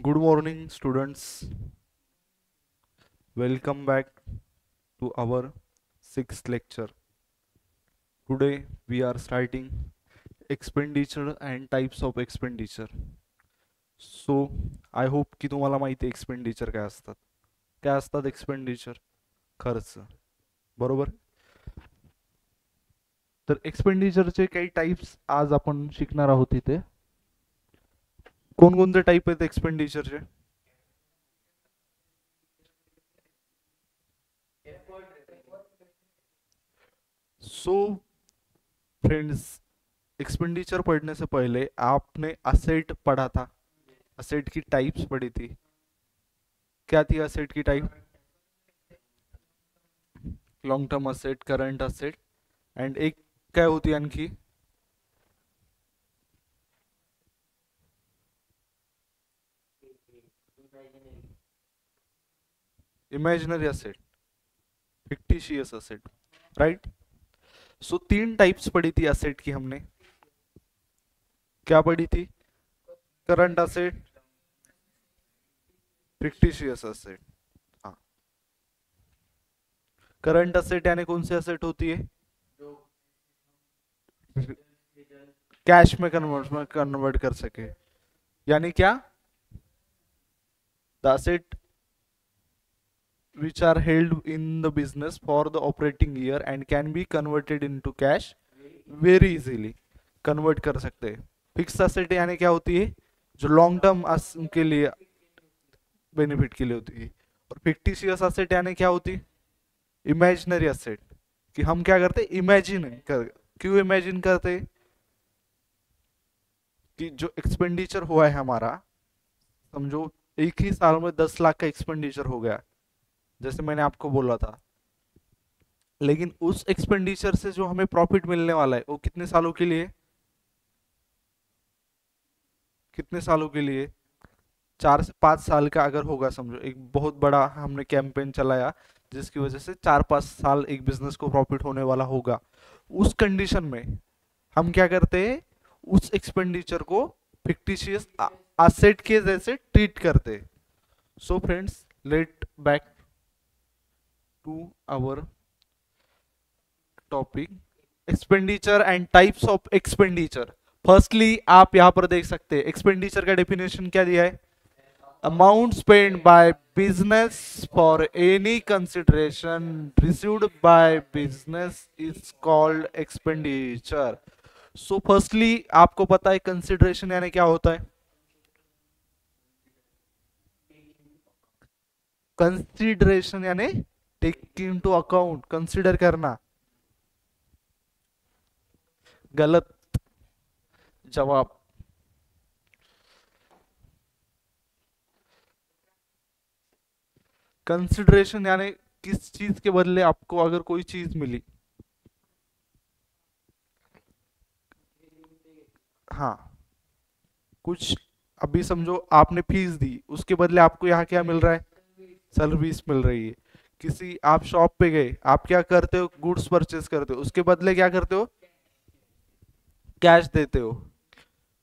Good morning, students. Welcome back to our sixth lecture. Today we are starting expenditure and types of expenditure. So, I hope की तुम्हाला माहिती आहे expenditure काय असतात. काय असतात एक्सपेंडिचर? खर्च. बरोबर? तर एक्सपेंडिचरचे काही टाइप्स आज आपण शिकणार आहोत इथे. कोणकोणते टाइप आहेत एक्सपेंडिचरचे? सो फ्रेंड्स, एक्सपेंडिचर पढ़ने से पहले आपने असेट पढ़ा था. असेट की टाइप्स पढ़ी थी. क्या थी असेट की type? Long term asset, current asset end एक काय होती आणखी? Imaginary asset, fictitious asset, right. So तीन टाइप्स पढ़ी थी असेट की हमने. क्या पढ़ी थी? Current asset, fictitious asset. हाँ, करंट असेट यानी कौन सी असेट होती है? कैश में कन्वर्ट कर सके. यानी क्या? The asset which are held in the business for the operating year and can be converted into cash very easily. Convert कर सकते हैं. फिक्स असेट यानी क्या होती है? जो लॉन्ग टर्म के लिए बेनिफिट के लिए होती है. और फिक्टिशियस असेट यानी क्या होती है? Imaginary asset. कि हम क्या करते? इमेजिन कर. क्यों इमेजिन करते? कि जो एक्सपेंडिचर हुआ है हमारा, समझो एक ही साल में 10 लाख का एक्सपेंडिचर हो गया, जैसे मैंने आपको बोला था. लेकिन उस एक्सपेंडिचर से जो हमें प्रॉफिट मिलने वाला है वो कितने सालों के लिए? कितने सालों के लिए? 4 से 5 साल का अगर होगा, समझो एक बहुत बड़ा हमने कैंपेन चलाया जिसकी वजह से 4-5 साल एक बिजनेस को प्रॉफिट होने वाला होगा. उस कंडीशन में हम क्या करते हैं? उस एक्सपेंडिचर को फिक्टिशियस असेट के जैसे ट्रीट करते. So friends, let back to our topic, expenditure and types of expenditure. Firstly आप यहां पर देख सकते हैं एक्सपेंडिचर का डेफिनेशन क्या दिया है? Amount spend by business for any consideration received by business is called expenditure. So firstly आपको पता है कंसिडरेशन यानी क्या होता है? कंसिडरेशन यानी टेक इनटू अकाउंट, कंसिडर करना. गलत जवाब. कंसिडरेशन यानी किस चीज के बदले आपको अगर कोई चीज मिली. हाँ, कुछ अभी समझो आपने फीस दी, उसके बदले आपको यहाँ क्या मिल रहा है? सर्विस मिल रही है. किसी आप शॉप पे गए, आप क्या करते हो? गुड्स परचेज करते हो, उसके बदले क्या करते हो? कैश देते हो.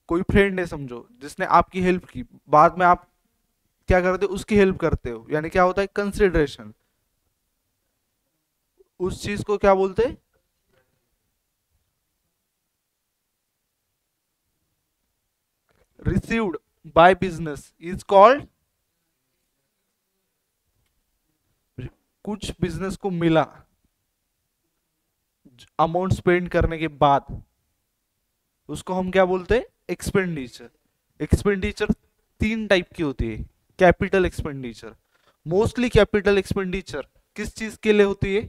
कोई फ्रेंड है समझो जिसने आपकी हेल्प की, बाद में आप क्या करते हो? उसकी हेल्प करते हो. यानी क्या होता है? कंसिडरेशन. उस चीज को क्या बोलते हैं? Received by business is called. कुछ बिजनेस को मिला अमाउंट स्पेंड करने के बाद, उसको हम क्या बोलते हैं? एक्सपेंडिचर. एक्सपेंडिचर तीन टाइप की होती है. Capital expenditure, mostly capital expenditure किस चीज के लिए होती है?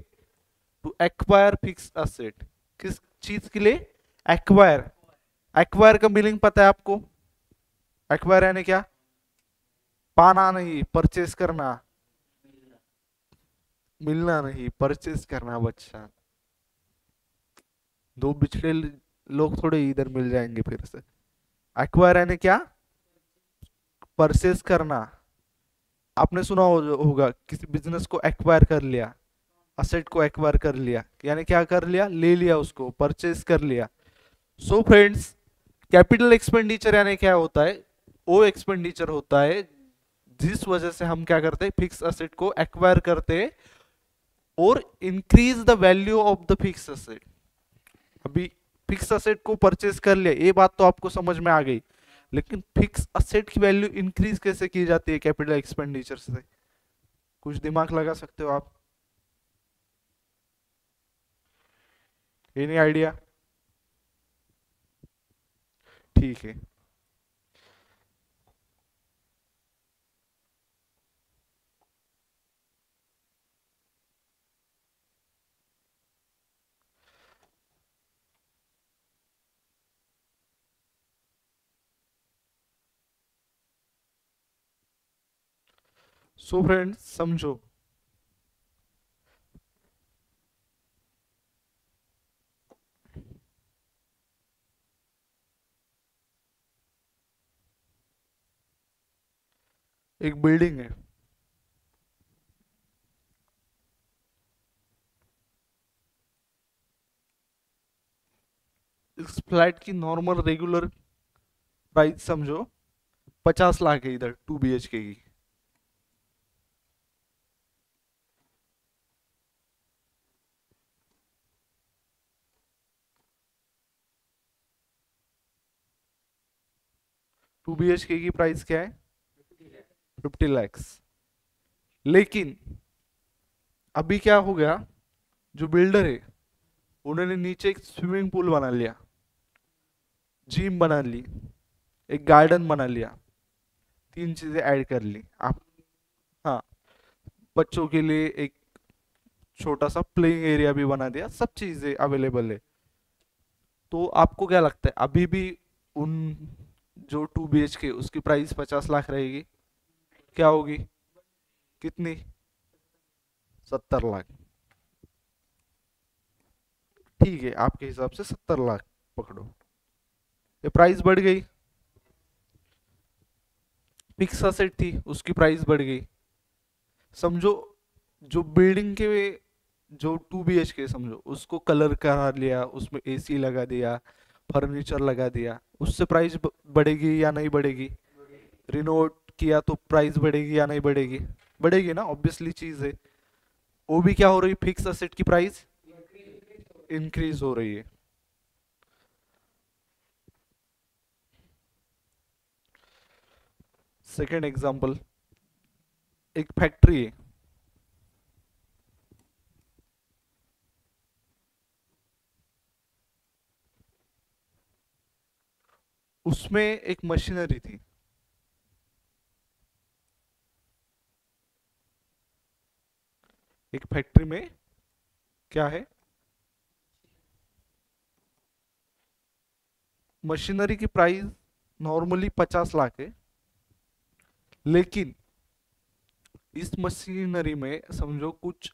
To acquire fix asset. किस चीज के लिए? एक्वायर. एक्वायर का मीनिंग पता है आपको? एक्वायर यानी क्या? पाना नहीं, परचेस करना. मिलना नहीं, परचेस करना. बच्चा, दो बिछड़े लोग थोड़े इधर मिल जाएंगे फिर से. एक्वायर यानी क्या? परचेस करना. आपने सुना होगा किसी बिजनेस को एक्वायर कर लिया, असेट को एक्वायर कर लिया यानी क्या कर लिया? ले लिया, उसको परचेस कर लिया. सो फ्रेंड्स, कैपिटल एक्सपेंडिचर यानी क्या होता है? वो एक्सपेंडिचर होता है जिस वजह से हम क्या करते हैं, फिक्स असेट को एक्वायर करते हैं और increase the value of the fix asset. अभी फिक्स असेट को परचेज कर लिया, ये बात तो आपको समझ में आ गई, लेकिन फिक्स असेट की वैल्यू इंक्रीज कैसे की जाती है कैपिटल एक्सपेंडिचर से? कुछ दिमाग लगा सकते हो आप? Any idea? ठीक है। सो फ्रेंड्स समझो, एक बिल्डिंग है, इस फ्लैट की नॉर्मल रेगुलर प्राइस समझो 50 लाख है, इधर 2 BHK की। टू बी एच के की प्राइस क्या है? 50 लैक्स। लेकिन अभी क्या हो गया, जो बिल्डर है उन्होंने नीचे एक स्विमिंग पूल बना लिया, जिम बना ली, एक गार्डन बना लिया, 3 चीजें ऐड कर ली आप। हाँ, बच्चों के लिए एक छोटा सा प्लेइंग एरिया भी बना दिया, सब चीजें अवेलेबल है। तो आपको क्या लगता है अभी भी उन जो 2 BHK उसकी प्राइस 50 लाख रहेगी? क्या होगी? कितनी? 70 लाख। ठीक है, आपके हिसाब से 70 लाख पकड़ो, ये प्राइस बढ़ गई। फिक्स असेट थी, उसकी प्राइस बढ़ गई। समझो, जो बिल्डिंग के जो 2 BHK समझो, उसको कलर करा लिया, उसमें AC लगा दिया, फर्नीचर लगा दिया, उससे प्राइस बढ़ेगी या नहीं बढ़ेगी? रिनोवेट किया तो प्राइस बढ़ेगी या नहीं बढ़ेगी? बढ़ेगी ना, ऑब्वियसली चीज है। वो भी क्या हो रही, फिक्स असेट की प्राइस इंक्रीज हो रही है। सेकेंड एग्जांपल, एक फैक्ट्री है, उसमें एक मशीनरी थी, एक फैक्ट्री में क्या है, मशीनरी की प्राइस नॉर्मली 50 लाख है, लेकिन इस मशीनरी में समझो कुछ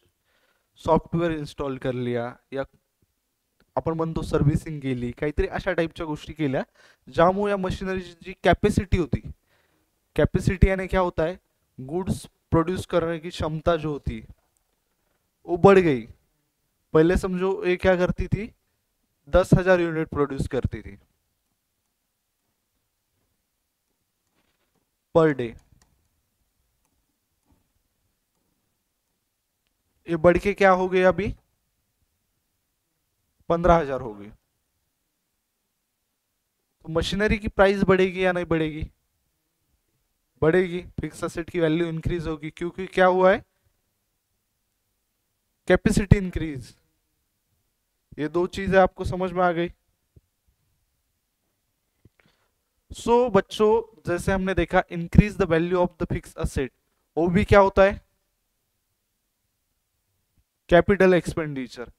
सॉफ्टवेअर इन्स्टॉल कर लिया, या आपण म्हणतो सर्व्हिसिंग केली, काहीतरी अशा टाईपच्या गोष्टी केल्या ज्यामुळे या मशीनरीची जी कॅपॅसिटी होती, कैपेसिटी यानी क्या होता है, गुड्स प्रोड्यूस करने की क्षमता जो होती है वो बढ़ गई। पहले समझो ये क्या करती थी, 10,000 यूनिट प्रोड्यूस करती थी पर डे, ये बढ़ के क्या हो गई अभी, 15,000 हो गई। तो मशीनरी की प्राइस बढ़ेगी या नहीं बढ़ेगी? बढ़ेगी, फिक्स असेट की वैल्यू इंक्रीज होगी, क्योंकि क्या हुआ है, कैपेसिटी इंक्रीज। ये दो चीजें आपको समझ में आ गई। बच्चों, जैसे हमने देखा increase the value of the fix asset, वो भी क्या होता है, कैपिटल एक्सपेंडिचर।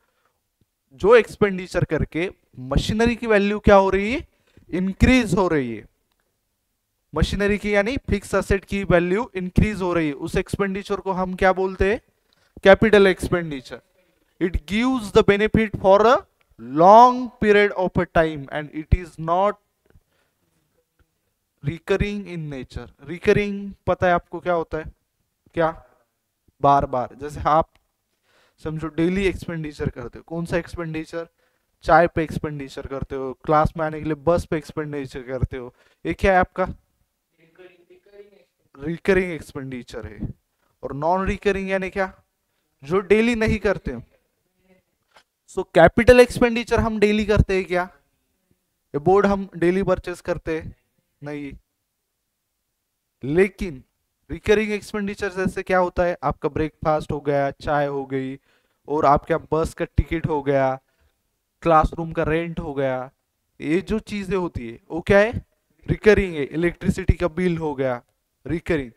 जो एक्सपेंडिचर करके मशीनरी की वैल्यू क्या हो रही है, इंक्रीज हो रही है। मशीनरी की यानी फिक्स असेट की वैल्यू इंक्रीज हो रही है, उस एक्सपेंडिचर को हम क्या बोलते हैं, capital expenditure. It gives the benefit for a long period of a time end it is not recurring in nature. Recurring पता है आपको क्या होता है? क्या? बार बार। जैसे आप समझो डेली एक्सपेंडिचर करते हो, कौन सा एक्सपेंडिचर, चाय पे एक्सपेंडिचर करते हो, क्लास में आने के लिए बस पे एक्सपेंडिचर करते हो, ये क्या है आपका? रिकरिंग एक्सपेंडिचर है। और नॉन रिकरिंग यानी क्या, जो डेली नहीं करते। सो कैपिटल एक्सपेंडिचर हम डेली करते हैं क्या, ये बोर्ड हम डेली परचेस करते हैं नहीं। लेकिन रिकरिंग एक्सपेंडिचर जैसे क्या होता है, आपका ब्रेकफास्ट हो गया, चाय हो गई, और आपका बस का टिकट हो गया, क्लासरूम का रेंट हो गया, ये जो चीजें होती है वो क्या है, रिकरिंग है। इलेक्ट्रिसिटी का बिल हो गया, रिकरिंग।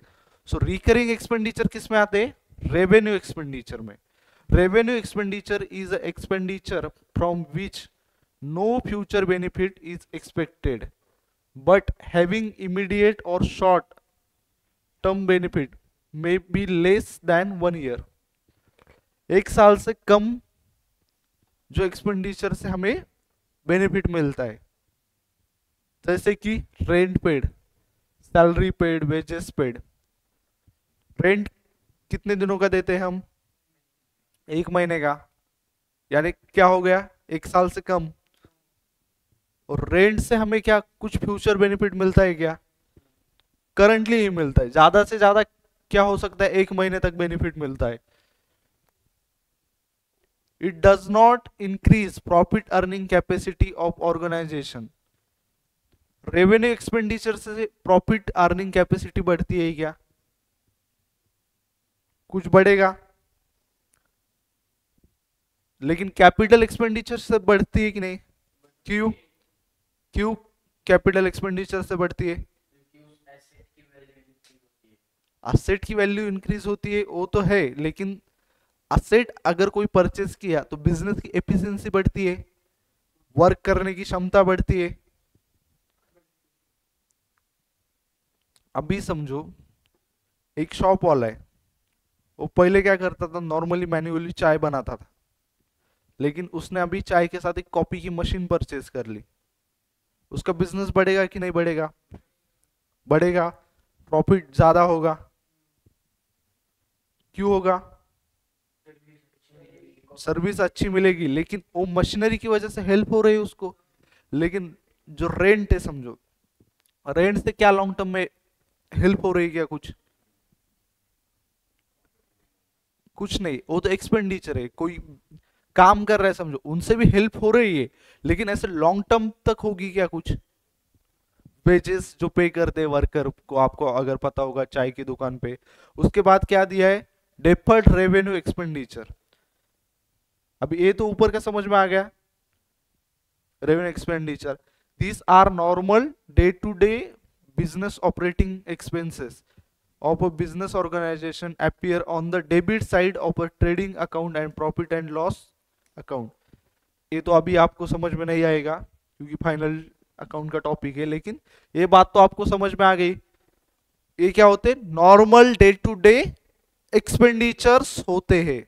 सो रिकरिंग एक्सपेंडिचर किस में आते हैं, रेवेन्यू एक्सपेंडिचर में। Revenue expenditure is expenditure from which no future benefit is expected but having immediate or short term benefit may be less than 1 year। एक साल से कम जो expenditure से हमें benefit मिलता है, जैसे कि rent paid, salary paid, wedges paid. Rent कितने दिनों का देते हैं हम, 1 महीने का, यानी क्या हो गया, 1 साल से कम। और रेंट से हमें क्या कुछ फ्यूचर बेनिफिट मिलता है क्या, करंटली ही मिलता है। ज्यादा से ज्यादा क्या हो सकता है, 1 महीने तक बेनिफिट मिलता है। It does not increase profit earning capacity of organization. Revenue expenditure से प्रॉफिट अर्निंग कैपेसिटी बढ़ती है क्या, कुछ बढ़ेगा। लेकिन कैपिटल एक्सपेंडिचर से बढ़ती है कि नहीं, क्यों, क्यों कैपिटल एक्सपेंडिचर से बढ़ती है, असेट की वैल्यू इंक्रीज होती है, वो तो है। लेकिन असेट अगर कोई परचेस किया तो बिजनेस की एफिशिएंसी बढ़ती है, वर्क करने की क्षमता बढ़ती है। अभी समझो एक शॉप वाला है, वो पहले क्या करता था, नॉर्मली मैन्युअली चाय बनाता था, लेकिन उसने अभी चाय के साथ एक कॉफी की मशीन परचेज कर ली। उसका बिजनेस बढ़ेगा कि नहीं बढ़ेगा, बढ़ेगा, प्रॉफिट ज्यादा होगा। क्यों होगा, सर्विस अच्छी मिलेगी, लेकिन वो मशीनरी की वजह से हेल्प हो रही है उसको। लेकिन जो रेंट है, समझो रेंट से क्या लॉन्ग टर्म में हेल्प हो रही है क्या, कुछ नहीं, वो तो एक्सपेंडिचर है। कोई काम कर रहा है समझो, उनसे भी हेल्प हो रही है, लेकिन ऐसे लॉन्ग टर्म तक होगी क्या कुछ। वेजेस जो पे करते हैं वर्कर को, आपको अगर पता होगा चाय की दुकान पे। उसके बाद क्या दिया है, डेफर्ड रेवेन्यू एक्सपेंडिचर। अभी ये तो ऊपर का समझ में आ गया, revenue expenditure. These are normal day to day business operating expenses of a business organization appear on the debit side of a trading account and profit and loss account। ये तो अभी आपको समझ में नहीं आएगा क्योंकि फाइनल अकाउंट का टॉपिक है, लेकिन ये बात तो आपको समझ में आ गई। ये क्या होते हैं, normal day to day expenditures होते हैं।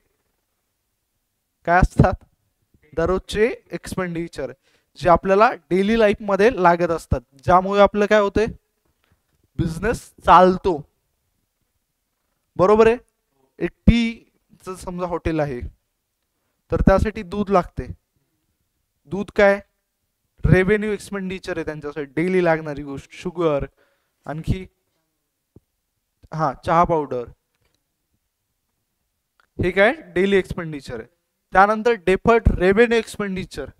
काय असतात, दररोजचे एक्सपेंडिचर जे आपल्याला डेली लाईफ मध्ये लागत असतात, ज्यामुळे आपलं काय होते, बिझनेस चालतो। बरोबर आहे। एक टी च समजा हॉटेल आहे, तर त्यासाठी दूध लागते। दूध काय, रेव्हेन्यू एक्सपेंडिचर आहे त्यांच्यासाठी, डेली लागणारी गोष्ट। शुगर, आणखी हा चहा पावडर, हे काय डेली एक्सपेंडिचर आहे। त्यानंतर deferred revenue expenditure,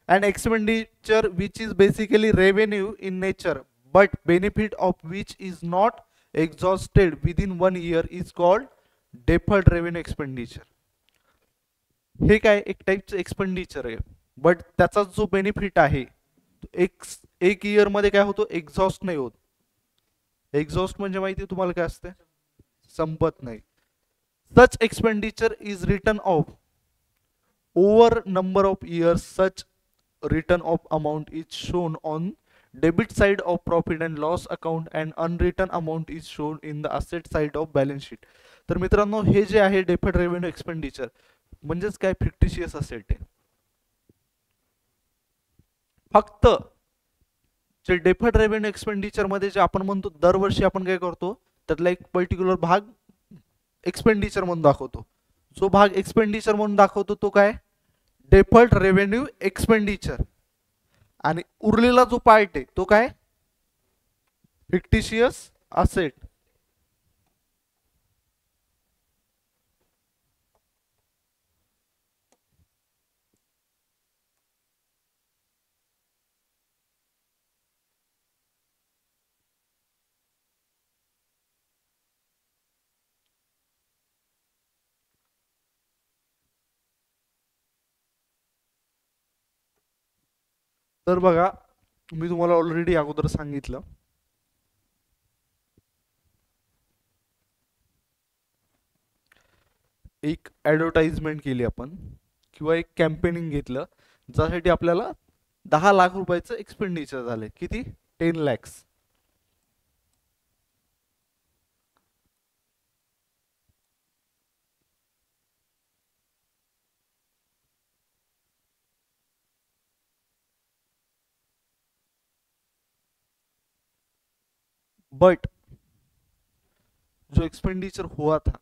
and expenditure which is basically revenue in nature but benefit of which is not exhausted within 1 year is called deferred revenue expenditure। हे काय एक टाइपचं एक्सपेंडिचर आहे, बट त्याचा जो बेनिफिट आहे एक इयर मध्ये काय होतो, एक्झॉस्ट नाही होत। एक्झॉस्ट म्हणजे माहिती तुम्हाला काय असते, संपत नाही। Such expenditure is written off over number of years. Such written off amount is shown on debit side of profit and loss account and unwritten amount is shown in the asset side of balance sheet। तर मित्रांनो हे जे आहे deferred revenue expenditure म्हणजेच काय, fictitious asset आहे। फक्त जे डेफर्ड रेव्हेन्यू एक्सपेंडिचर मध्ये जे आपण म्हणतो दरवर्षी आपण काय करतो, त्यातला एक पर्टिक्युलर भाग एक्सपेंडिचर म्हणून दाखवतो। जो भाग एक्सपेंडिचर म्हणून दाखवतो तो काय, डेफर्ड रेव्हेन्यू एक्सपेंडिचर। आणि उरलेला जो पार्ट आहे तो काय, फिक्टिशियस असेट। तर बघा, मी तुम्हाला ऑलरेडी अगोदर सांगितलं, एक ॲडव्हर्टाइजमेंट केली आपण किंवा एक कॅम्पेनिंग घेतलं, ज्यासाठी आपल्याला 10 लाख रुपयाचं एक्सपेंडिचर झाले. किती? 10 lakhs. बट जो एक्सपेंडिचर हुआ था,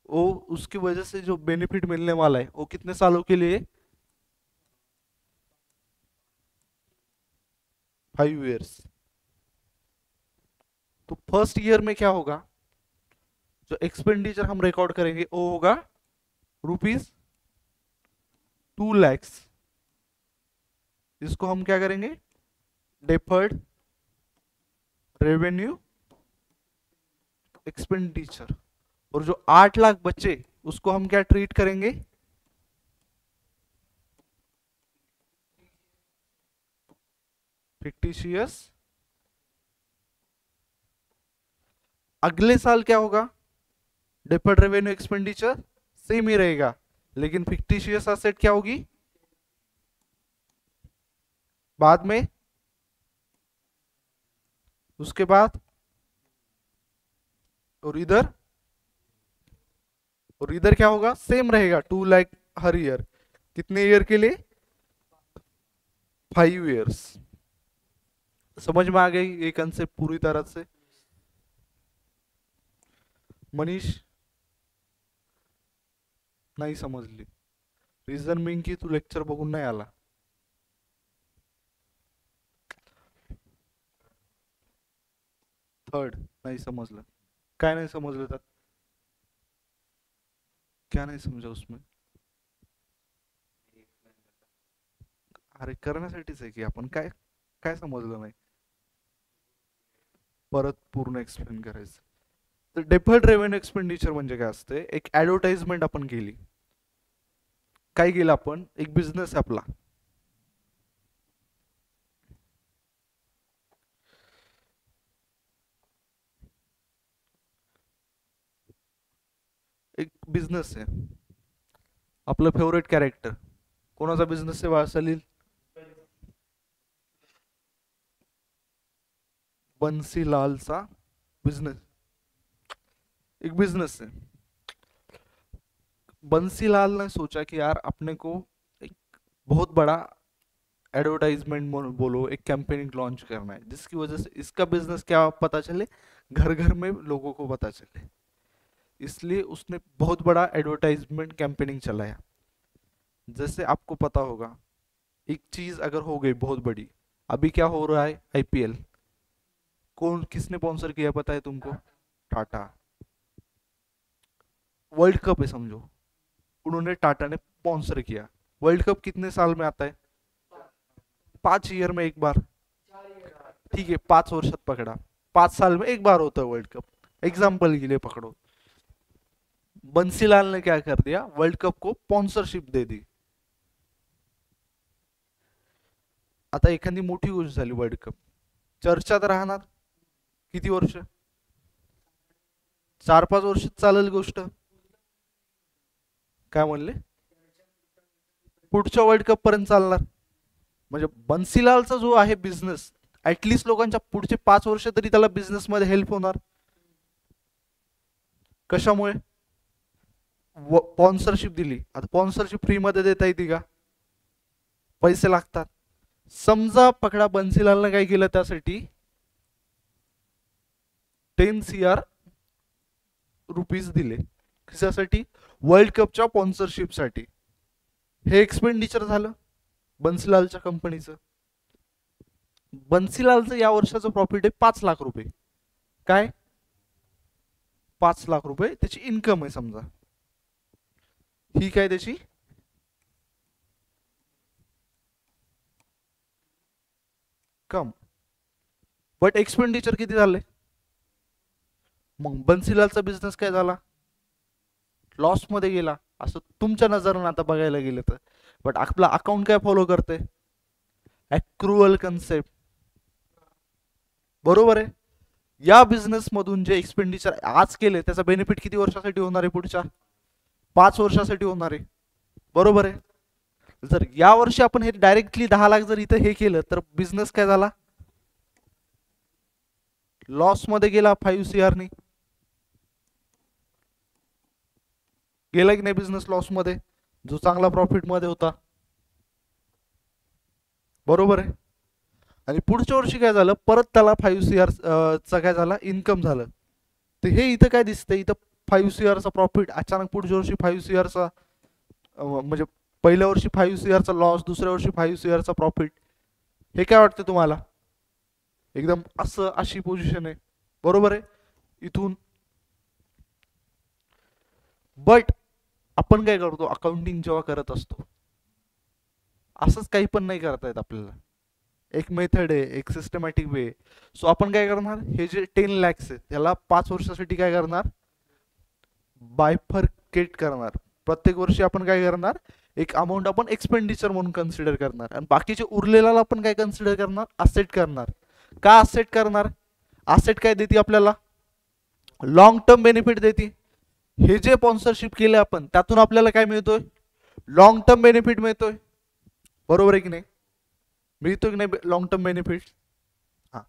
वो उसकी वजह से जो बेनिफिट मिलने वाला है वो कितने सालों के लिए? 5 years. तो फर्स्ट ईयर में क्या होगा? जो एक्सपेंडिचर हम रिकॉर्ड करेंगे वो होगा ₹2 lakhs. इसको हम क्या करेंगे? Deferred revenue expenditure. और जो 8 लाख बचे उसको हम क्या ट्रीट करेंगे? फिक्टिशियस. अगले साल क्या होगा? डेफर्ड रेवेन्यू एक्सपेंडिचर सेम ही रहेगा, लेकिन फिक्टिशियस एसेट क्या होगी बाद में? उसके बाद और इधर क्या होगा? सेम रहेगा, 2 लाख हर ईयर. कितने ईयर के लिए? 5 years. समझ में आ गई ये कंसेप्ट पूरी तरह से? मनीष नाही समजली? रिझन बिंग की तू लेक्चर बघून नाही आला. थर्ड नहीं समझलं. काय नाही समजलं त्यात? क्या नहीं समझा उसमें? अरे करण्यासाठीच आहे की आपण. काय काय समजलं नाही? परत पूर्ण एक्सप्लेन करायचं. तर डेफर्ड रेव्हेन्यू एक्सपेंडिचर म्हणजे काय असते? एक ऍडव्हर्टाइजमेंट आपण केली. काय केलं आपण? एक बिझनेस आपला, एक बिझनेस आहे. आपलं फेवरेट कॅरेक्टर कोणाचा बिझनेस आहे सलील? बंसीलालचा बिझनेस. एक बिजनेस है. बंसीलाल ने सोचा कि यार अपने को एक बहुत बड़ा एडवर्टाइजमेंट बोलो, एक कैंपेनिंग लॉन्च करना है जिसकी वजह से इसका बिजनेस क्या पता चले, घर घर में लोगों को पता चले. इसलिए उसने बहुत बड़ा एडवर्टाइजमेंट कैंपेनिंग चलाया. जैसे आपको पता होगा, एक चीज अगर हो गई बहुत बड़ी, अभी क्या हो रहा है? आईपीएल. कौन किसने स्पॉन्सर किया पता है तुमको? टाटा. वर्ल्ड कप है समझो, उन्होंने टाटा ने स्पॉन्सर किया. वर्ल्ड कप कितने साल में आता है? 5 ईयर में एक बार. ठीक है, 5 वर्षात पकड़ा, 5 साल में एक बार होता है वर्ल्ड कप. एग्जाम्पल के लिए पकड़ो. बंसीलाल ने क्या कर दिया? वर्ल्ड कप को स्पॉन्सरशिप दे दी. आता एखादी मोठी गोष्ट झाली वर्ल्ड कप, चर्चात राहणार किती वर्ष? 4-5 वर्ष चालेल गोष्ट. काय म्हणले? पुढच्या वर्ल्ड कप पर्यंत चालणार. म्हणजे बन्सीलालचा जो आहे बिझनेस, ऍटलिस्ट लोकांच्या पुढचे 5 वर्ष तरी त्याला बिझनेस मध्ये हेल्प होणार. कशामुळे? स्पॉन्सरशिप दिली. आता स्पॉन्सरशिप फ्री मध्ये देता येते का? पैसे लागतात. समजा पकडा बन्सीलालने काय केलं त्यासाठी 10 CR रुपीज दिले. कशासाठी? वर्ल्ड कपच्या स्पॉन्सरशिप साठी. हे एक्सपेंडिचर झालं बन्सीलालच्या कंपनीचं. बन्सीलालचं या वर्षाचं प्रॉफिट आहे 5 लाख रुपये. काय? 5 लाख रुपये त्याची इन्कम आहे समजा. ही काय त्याची कम. बट एक्सपेंडिचर किती झाले? मग बन्सीलालचा बिझनेस काय झाला? लॉस मध्ये गेला, असं तुमच्या नजरेनं आता बघायला गेलं तर. बट आपला अकाउंट काय फॉलो करते? ॲक्रुअल कन्सेप्ट, बरोबर आहे. या बिझनेस मधून जे एक्सपेंडिचर आज केले त्याचा बेनिफिट किती वर्षासाठी होणार आहे? पुढच्या 5 वर्षासाठी होणार आहे, बरोबर आहे. जर या वर्षी आपण हे डायरेक्टली 10 लाख जर इथं हे केलं तर बिझनेस काय झाला? लॉस मध्ये गेला 5 CR नी, गेला की नाही बिझनेस लॉस मध्ये, जो चांगला प्रॉफिट मध्ये होता, बरोबर आहे. आणि पुढच्या वर्षी काय झालं? परत त्याला 5 CR चा काय झाला? इन्कम झालं. तर हे इथं काय दिसतंय? इथं 5 CR चा प्रॉफिट अचानक पुढच्या वर्षी 5 CR चा म्हणजे पहिल्या वर्षी 5 CR चा लॉस, दुसऱ्या वर्षी 5 CR चा प्रॉफिट. हे काय वाटतं तुम्हाला? एकदम असं अशी पोझिशन आहे, बरोबर आहे इथून. बट आपण काय करतो अकाउंटिंग जेव्हा करत असतो, असंच काही पण नाही करता येत आपल्याला. एक मेथड आहे, एक सिस्टमॅटिक वे. सो आपण काय करणार? हे जे 10 lakhs आहे त्याला 5 वर्षासाठी काय करणार? बायफर्केट करणार. प्रत्येक वर्षी आपण काय करणार? एक अमाऊंट आपण एक्सपेंडिचर म्हणून कन्सिडर करणार आणि बाकीचे उरलेला आपण काय कन्सिडर करणार? असेट करणार. का असेट करणार? असेट काय देते आपल्याला? लॉंग टर्म बेनिफिट देते. हे जे स्पॉन्सरशिप केले आपण त्यातून आपल्याला काय मिळतोय? लॉंग टर्म बेनिफिट मिळतोय, बरोबर आहे की नाही? मिळतो की नाही लॉंग टर्म बेनिफिट? हा,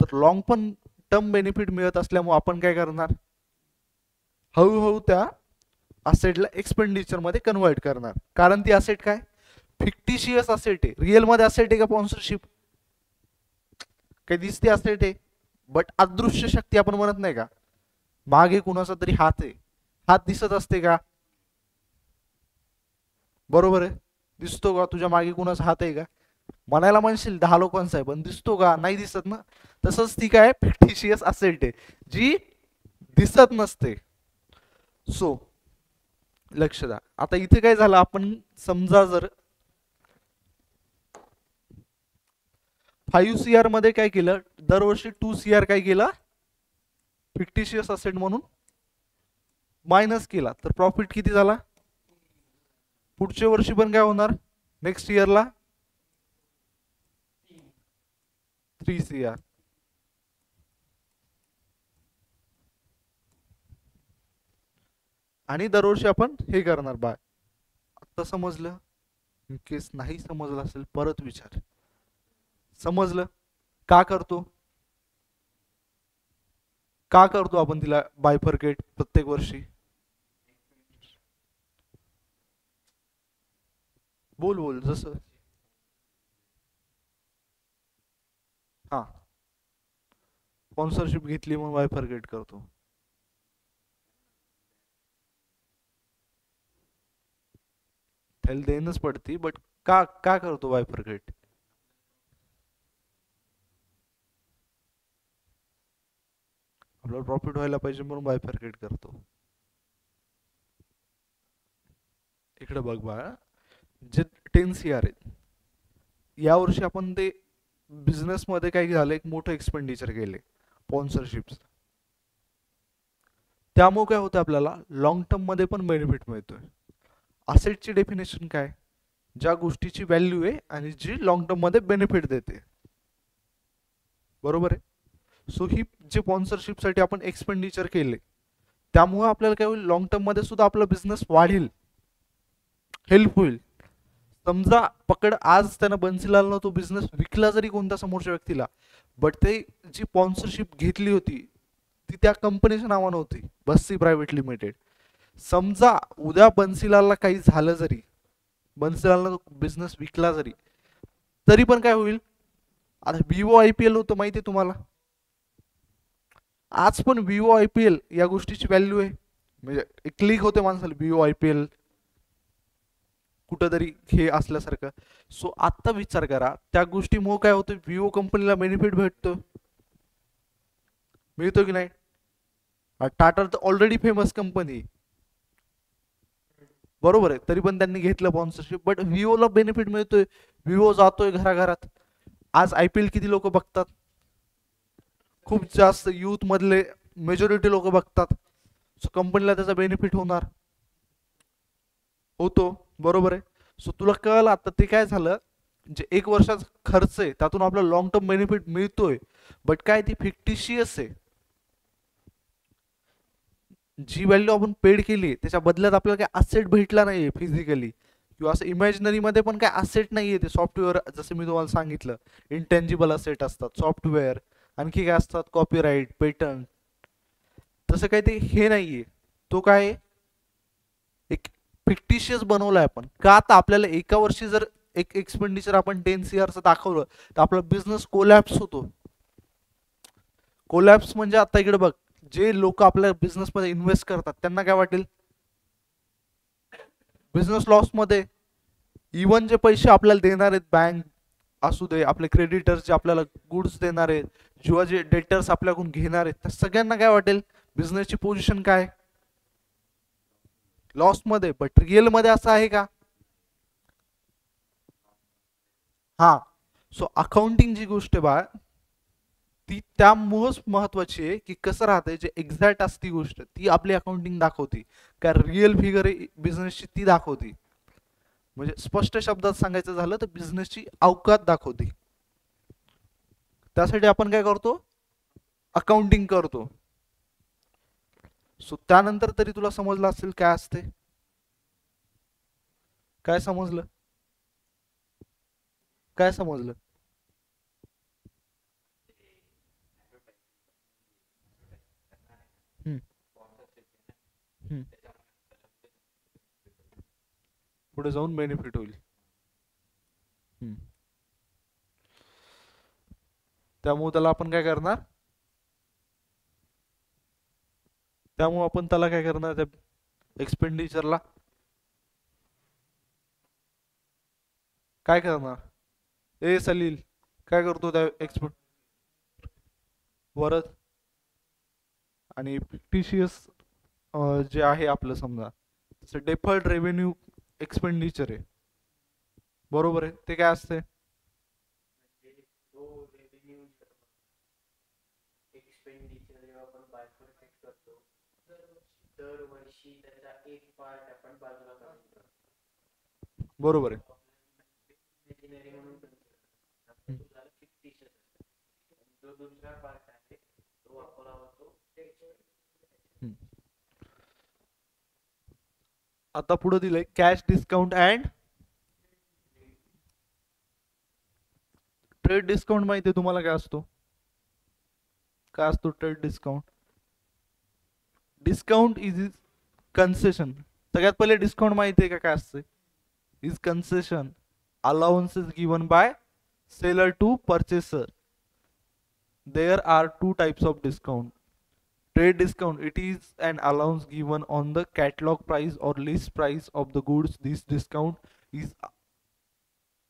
तर लॉंग पण टर्म बेनिफिट मिळत असल्यामुळे आपण काय करणार? हळूहळू त्या असेटला एक्सपेंडिचर मध्ये कन्वर्ट करणार. कारण ती असेट काय? फिक्टिशियस असेट आहे. रिअल मध्ये असेट आहे का स्पॉन्सरशिप? काही दिसते असेट आहे, बट अदृश्य शक्ती आपण म्हणत नाही का? मागे कुणाचा तरी हात आहे, हात दिसत असते का? बरोबर आहे, दिसतो का? तुझ्या मागे कुणाचा हात आहे का? म्हणायला म्हणशील 10 लोकांचा आहे, पण दिसतो का? नाही दिसत ना. तसंच ती काय फिक्टिशियस असेट आहे जी दिसत नसते. सो लक्ष द्या. आता इथे काय झालं? आपण समजा जर 5 CR मध्ये काय केलं? दरवर्षी 2 CR काय केला? फिक्टिशियस असेट म्हणून मायनस केला, तर प्रॉफिट किती झाला? पुढच्या वर्षी पण काय होणार? नेक्स्ट इयरला 3 CR. आणि दरवर्षी आपण हे करणार बाय. आता समजलं? इन केस नाही समजलं असेल परत विचार. समजलं का करतो? का करतो आपण तिला बायफर्केट प्रत्येक वर्षी? बोल बोल जसं. हा, स्पॉन्सरशिप घेतली म्हणून बायफर्केट करतो. त्याला देणंच पडती, बट का का करतो बायफर्केट? आपल्याला प्रॉफिट व्हायला पाहिजे म्हणून बायफर्केट करतो. इकडे बघ बाळा, जे 10 CR आहेत या वर्षी आपण ते बिझनेस मध्ये काय झालं? एक मोठं एक्सपेंडिचर केले स्पॉन्सरशिप. त्यामुळे काय होतं? आपल्याला लॉंग टर्म मध्ये पण बेनिफिट मिळतोय. असेटची डेफिनेशन काय? ज्या गोष्टीची व्हॅल्यू आहे आणि जी लॉंग टर्म मध्ये बेनिफिट देते, बरोबर आहे. सो ही जे स्पॉन्सरशिप साठी आपण एक्सपेंडिचर केले त्यामुळे आपल्याला काय होईल? लॉंग टर्म मध्ये सुद्धा आपला बिझनेस वाढेल, हेल्प होईल. समजा पकड आज त्यानं बन्सीलालनं तो बिझनेस विकला जरी कोणत्या समोरच्या व्यक्तीला, बट ते जी स्पॉन्सरशिप घेतली होती ती त्या कंपनीच्या नावानं होती, बस्सी प्रायव्हेट लिमिटेड. समजा उद्या बन्सीलालला काही झालं जरी, बन्सीलालनं तो बिझनेस विकला जरी, तरी पण काय होईल? आता विवो IPL होतं माहिती आहे तुम्हाला. आज पण विवो IPL या गोष्टीची व्हॅल्यू आहे. म्हणजे एक क्लिक होते माणसाला विवो IPL कुठंतरी हे असल्यासारखं. सो आत्ता विचार करा त्या गोष्टीमुळे काय होतं? विवो कंपनीला बेनिफिट भेटतो, मिळतो की नाही? टाटा तर ऑलरेडी फेमस कंपनी, बरोबर आहे, तरी पण त्यांनी घेतलं स्पॉन्सरशिप. बट विवोला बेनिफिट मिळतोय, विवो जातोय घराघरात. आज IPL किती लोक बघतात? खूप जास्त युथ मधले मेजॉरिटी लोक बघतात. सो कंपनीला त्याचा बेनिफिट होणार, होतो, बरोबर आहे. सो तुला कळलं आता ते काय झालं? जे 1 वर्षाचा खर्च आहे त्यातून आपल्याला लॉंग टर्म बेनिफिट मिळतोय, बट काय ती फिक्टिशियस आहे. जी व्हॅल्यू आपण पेड केली त्याच्या बदल्यात आपल्याला काय असेट भेटला नाहीये फिजिकली, किंवा असं इमॅजिनरी मध्ये पण काय असेट नाहीये. ते सॉफ्टवेअर जसं मी तुम्हाला सांगितलं, इंटेंजिबल असेट असतात सॉफ्टवेअर, आणखी काय असतात कॉपीराईट, पेटंट. तसं काही ते हे नाहीये. तो काय आहे? एक फिक्टिशियस बनवलाय आपण का, आता आपल्याला एका वर्षी जर एक एक्सपेंडिचर आपण 10 CR दाखवलं तर आपला बिझनेस कोलॅप्स होतो. कोलॅप्स म्हणजे आता इकडे बघ, जे लोक आपल्या बिझनेस मध्ये इन्व्हेस्ट करतात त्यांना काय वाटेल, बिझनेस लॉस मध्ये. इवन जे पैसे आपल्याला देणार आहेत बँक असू दे, आपले क्रेडिटर्स जे आपल्याला गुड्स देणार आहेत, किंवा जे डेटर्स आपल्याकडून घेणार आहेत, त्या सगळ्यांना काय वाटेल, बिझनेसची पोझिशन काय, लॉस मध्ये. बट रिअल मध्ये असं आहे का? हा. सो अकाउंटिंग जी गोष्ट आहे बा, ती त्यामुळेच महत्वाची आहे की कसं राहतंय, जे एक्झॅक्ट असती गोष्ट ती आपली अकाउंटिंग दाखवते, काय रिअल फिगर बिझनेसची ती दाखवते. म्हणजे स्पष्ट शब्दात सांगायचं झालं तर बिझनेसची अवकात दाखवते. त्यासाठी आपण काय करतो, अकाउंटिंग करतो. सो त्यानंतर तरी तुला समजलं असेल काय असते. काय समजलं? काय समजलं? हम्म, हम्म. पुढे जाऊन बेनिफिट होईल. हम्म. त्यामुळे त्याला आपण काय करणार, त्यामुळे आपण त्याला काय करणार, त्या एक्सपेंडिचरला काय करणार. ए सलील, काय करतो त्या एक्सपेंड वरच. आणि फिक्टिशियस जे आहे आपलं समजा, तसं डेफर्ड रेव्हेन्यू एक्सपेंडिचर आहे, बरोबर आहे. ते काय असते, बरोबर आहे. हम्म, हम्म. आता पुढे दिलंय cash discount and trade discount. माहिती आहे तुम्हाला काय असतो? काय असतो trade discount? Discount is concession. सगळ्यात पहिले डिस्काउंट माहिती आहे का काय असते? Is concession, allowances given by seller to purchaser. There are two types of discount. Trade discount, it is an allowance given on the catalog price or list price of the goods. This discount is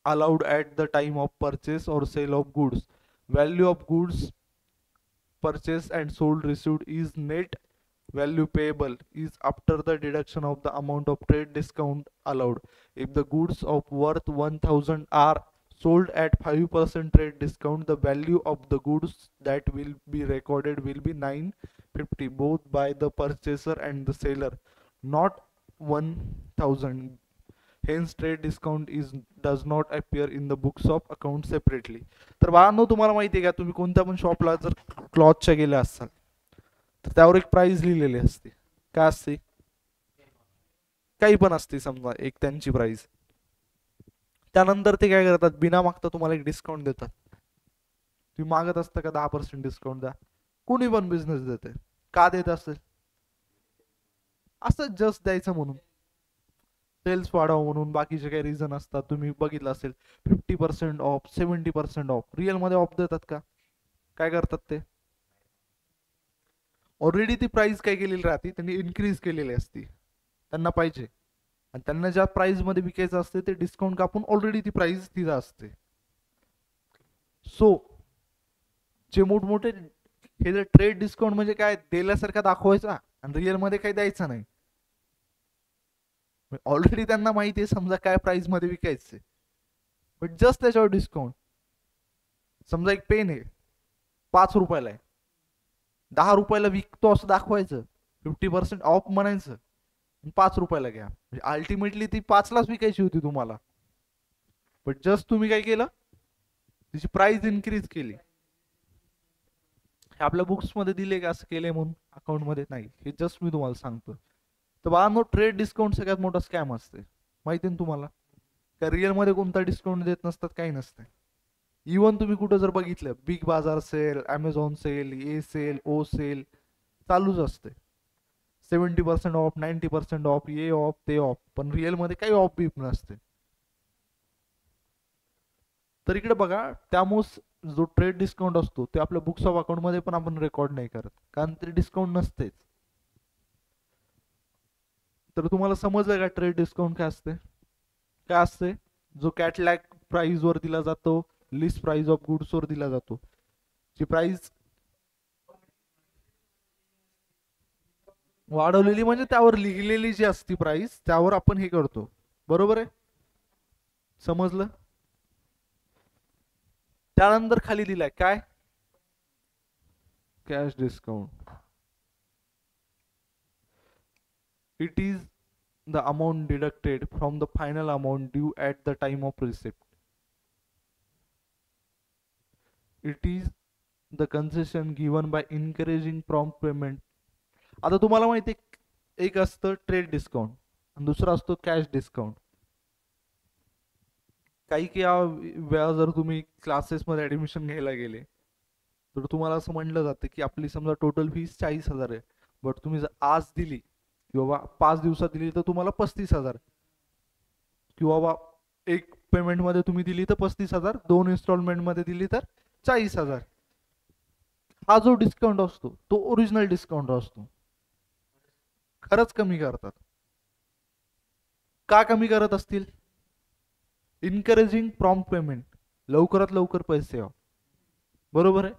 allowed at the time of purchase or sale of goods. Value of goods purchased and sold received is net value payable is after the deduction of the amount of trade discount allowed. If the goods of worth 1000 are sold at 5% trade discount, the value of the goods that will be recorded will be 950 both by the purchaser and the seller, not 1000. Hence trade discount is does not appear in the books of account separately. तर बाळांनो, तुम्हाला माहिती आहे का, तुम्ही कोणत्या पण शॉपला जर क्लॉथच्या गेले असाल तर त्यावर एक प्राइस लिहिलेली असते. काय असते? काही पण असते समजा एक त्यांची प्राइस. त्यानंतर ते काय करतात, बिना मागता तुम्हाला एक डिस्काउंट देतात. तुम्ही मागत असता का 10% डिस्काउंट द्या? कोणी पण बिझनेस देते. का देत असेल? असं जस्ट द्यायचं म्हणून, सेल्स वाढावं म्हणून. बाकीचे काही रिझन असतात, तुम्ही बघितलं असेल 50% ऑफ, 70% ऑफ. रिअल मध्ये ऑफ देतात का? काय करतात ते? ऑलरेडी ती प्राइस काय केलेली राहते, त्यांनी इन्क्रीज केलेली असती, त्यांना पाहिजे. आणि त्यांना ज्या प्राइस मध्ये विकायचं असते ते डिस्काउंट कापून ऑलरेडी ती प्राइस तिथं असते. सो जे मोठमोठे हे जर ट्रेड डिस्काउंट म्हणजे काय, दिल्यासारखा दाखवायचा आणि रिअल मध्ये काही द्यायचं नाही. ऑलरेडी त्यांना माहिती आहे समजा काय प्राइस मध्ये विकायचे, बट जस्ट त्याच्यावर डिस्काउंट. समजा एक पेन आहे 5 रुपयाला आहे, 10 रुपयाला विकतो असं दाखवायचं, 50% ऑफ म्हणायचं, 5 रुपयाला घ्या. म्हणजे अल्टिमेटली ती 5लाच विकायची होती तुम्हाला. बट जस्ट तुम्ही काय केलं, तिची प्राइस इन्क्रीज केली. हे आपल्या बुक्स मध्ये दिले का असं केले म्हणून अकाउंट मध्ये नाही, हे जस्ट मी तुम्हाला सांगतो. तर बाळांनो, ट्रेड डिस्काउंट सगळ्यात मोठा स्कॅम असते, माहिती ना तुम्हाला. त्या रिअल मध्ये कोणता डिस्काउंट देत नसतात, काही नसते. इवन तुम्ही कुठं जर बघितलं, बिग बाजार सेल, अमेझॉन सेल, ए सेल, ओ सेल चालूच असते. 70% ऑफ, 90% ऑफ, ये ऑफ ते ऑफ, पण रिअल मध्ये काही ऑफ बीफ नसते. तर इकडे बघा, त्यामुळे जो ट्रेड डिस्काउंट असतो ते आपल्या बुक्स ऑफ अकाउंट मध्ये पण आपण रेकॉर्ड नाही करत, कारण ते डिस्काउंट नसतेच. तर तुम्हाला समजलं का ट्रेड डिस्काउंट काय असते? काय असते? जो कॅटलॅग प्राइस वर दिला जातो, list price of goods were दिला जातो. जी प्राइस वाढवलेली म्हणजे त्यावर लिहिलेली जी असती प्राइस, त्यावर आपण हे करतो. बरोबर आहे? समजलं? त्यानंतर खाली दिलाय काय? Cash discount. It is the amount deducted from the final amount due at the time of receipt. It is the concession given by encouraging prompt payment. आता तुम्हाला माहिती आहे, एक असतं ट्रेड डिस्काउंट आणि दुसरा असतो कॅश डिस्काउंट. काही काही वेळा जर तुम्ही क्लासेसमध्ये ऍडमिशन घ्यायला गेले, तर तुम्हाला असं म्हणलं जातं की आपली समजा टोटल फीस 40,000 आहे, बट तुम्ही जर आज दिली किंवा 5 दिवसात दिली तर तुम्हाला 35,000, किंवा बा एक पेमेंट मध्ये तुम्ही दिली तर 35,000, 2 इन्स्टॉलमेंट मध्ये दिली तर 40,000. हा जो डिस्काउंट असतो तो ओरिजिनल डिस्काउंट असतो. खरंच कमी करतात. का कमी करत असतील? इनकरेजिंग प्रॉम्प्ट पेमेंट, लवकरात लवकर पैसे यावं. बरोबर आहे?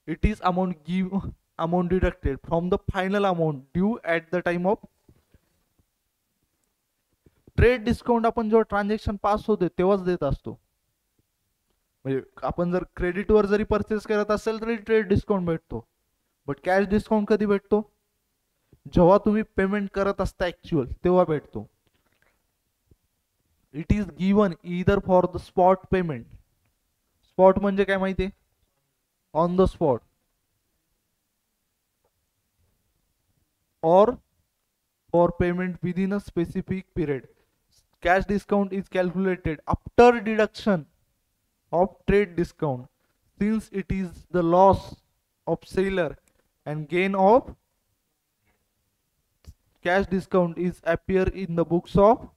It is amount deducted from the final amount due at the time of. Trade discount आपण जेव्हा ट्रान्झॅक्शन पास होते तेव्हाच देत असतो. म्हणजे आपण जर क्रेडिटवर जरी परचेस करत असेल तरी ट्रेड डिस्काउंट भेटतो. बट कॅश डिस्काउंट कधी भेटतो? जेव्हा तुम्ही पेमेंट करत असता ऍक्च्युअल, तेव्हा भेटतो. It is given either for the spot payment. Spot म्हणजे काय माहितीये? On the spot, or for payment within a specific period. Cash discount is calculated after deduction of trade discount, since it is the loss of seller and gain of cash discount is appear in the books of.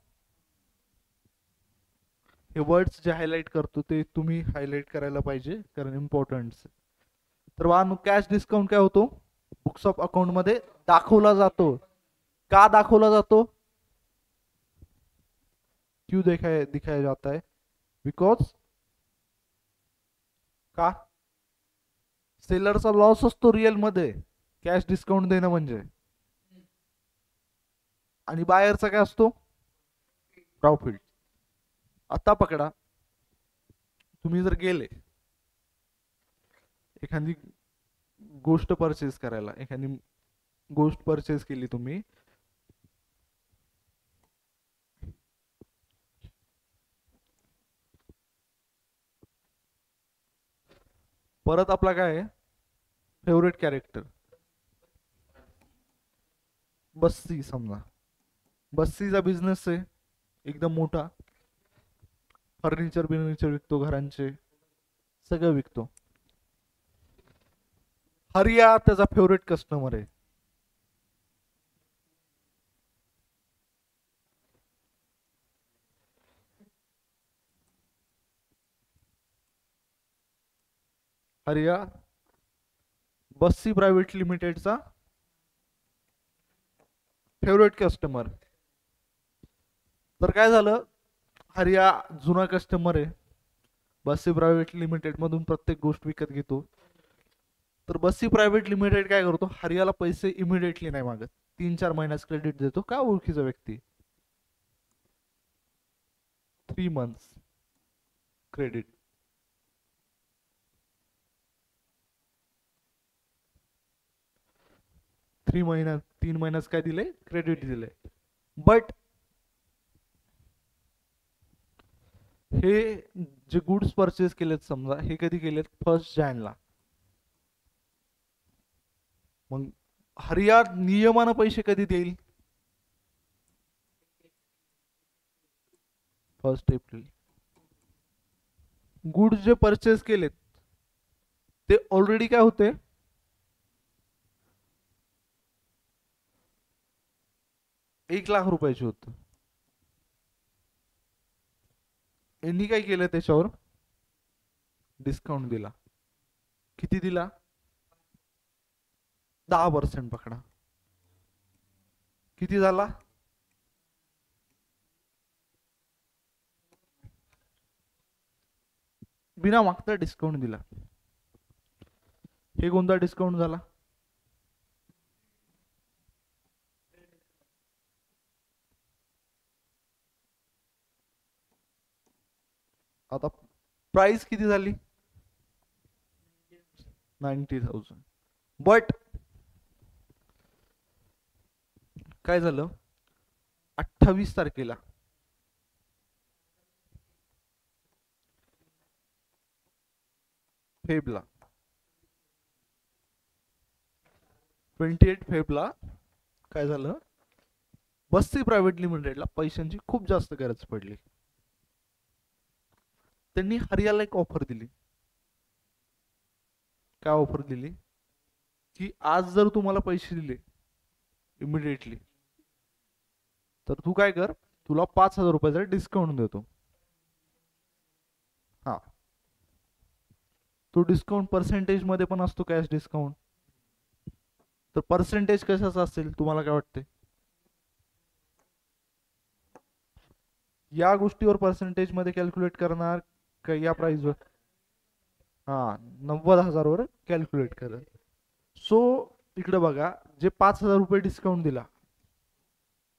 हे words जे highlight करतो ते तुम्ही highlight करायला पाहिजे, कारण important. तर वाहन कॅश डिस्काउंट काय होतो? बुक्स ऑफ अकाउंट मध्ये दाखवला जातो. का दाखवला जातो? क्यों दिखाया जाता है? बिकॉज का? सेलरचा लॉस असतो रिअल मध्ये कॅश डिस्काउंट देणं म्हणजे, आणि बायरचा काय असतो? प्रॉफिट. आता पकडा, तुम्ही जर गेले एखादी गोष्ट परचेस करायला, एखादी गोष्ट परचेस केली तुम्ही, परत आपला काय आहे फेवरेट कॅरेक्टर? बस्सी. समजा बस्सीचा बिझनेस आहे एकदम मोठा, फर्निचर बिर्निचर विकतो, घरांचे सगळं विकतो. हरिया त्याचा फेवरेट कस्टमर आहे. हरिया बस्सी प्रायव्हेट लिमिटेडचा फेवरेट कस्टमर. तर काय झालं, हरिया जुना कस्टमर आहे, बस्सी प्रायव्हेट लिमिटेड मधून प्रत्येक गोष्ट विकत घेतो. तर बस्सी प्रायव्हेट लिमिटेड काय करतो, हरियाला पैसे इमिडिएटली नाही मागत, 3-4 महिन्यात क्रेडिट देतो. का? ओळखीचा व्यक्ती. 3 months क्रेडिट. 3 महिन्यात 3 महिन्यात काय दिले? क्रेडिट दिले. बट हे जे गुड्स परचेस केलेत समजा, हे कधी केलेत 1 जानेवारीला. मग हरिया नियमानं पैसे कधी देईल? 1 एप्रिल. गुड्स जे परचेस केलेत ते ऑलरेडी काय होते, 1 लाख रुपयाचे होते. यांनी काय केलं, त्याच्यावर डिस्काउंट दिला. किती दिला? 10% पकडा. किती झाला? बिना मागता डिस्काउंट दिला. हे कोणता डिस्काउंट झाला? आता प्राइस किती झाली? 90,000. बट काय झालं, 28 तारखेला फेबला 28 फेबला काय झालं, बस्सी प्रायव्हेट लिमिटेडला पैशांची खूप जास्त गरज पडली. त्यांनी हरियाला एक ऑफर दिली. काय ऑफर दिली? की आज जर तुम्हाला पैसे दिले इमिडिएटली, तर तू काय कर, तुला 5,000 रुपयाचा डिस्काउंट देतो. हा, तो डिस्काउंट पर्सेंटेज मध्ये पण असतो, कॅश डिस्काउंट. तर पर्सेंटेज कशाचा असेल तुम्हाला काय वाटते? या गोष्टीवर पर्सेंटेज मध्ये कॅल्क्युलेट करणार का या प्राइसवर? हा, 90,000 वर कॅल्क्युलेट कर. सो इकडे बघा, जे 5,000 रुपये डिस्काउंट दिला,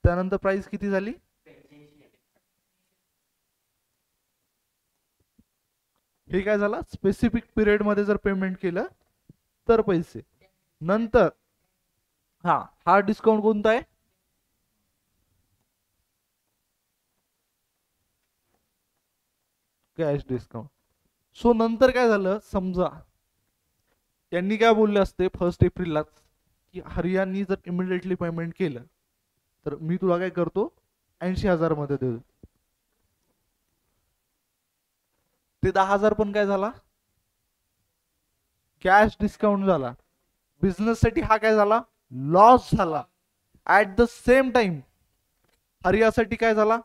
त्यानंतर प्राइस किती झाली? हे काय झालं, स्पेसिफिक पिरियड मध्ये जर पेमेंट केलं तर पैसे. नंतर हा डिस्काउंट कोणता आहे? Cash discount. सो नंतर काय झालं, समजा यांनी काय बोलले असते 1 एप्रिललाच, की हरियाणनी जर इमिडिएटली पेमेंट केलं तर मी तुला काय करतो, 80,000 मध्ये देतो. ते 10,000 पण काय झाला, कॅश डिस्काउंट झाला. बिझनेस साठी हा काय झाला, लॉस झाला. ऍट द सेम टाइम हरियासाठी काय झाला,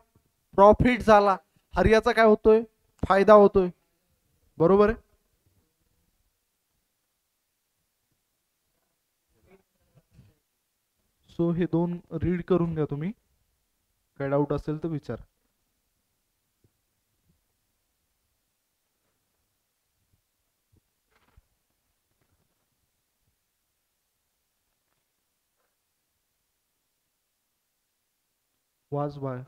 प्रॉफिट झाला. हरियाचा काय होतोय, फायदा होतोय. बरोबर आहे. सो हे दोन रीड करून घ्या तुम्ही, काय डाऊट असेल तर विचार. Was by.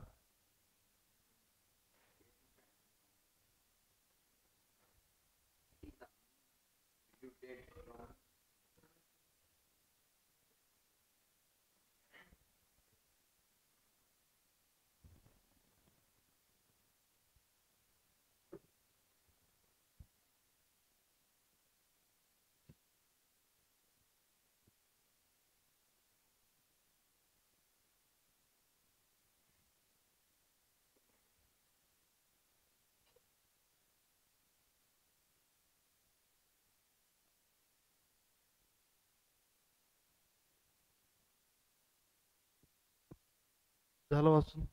झालं वाचून?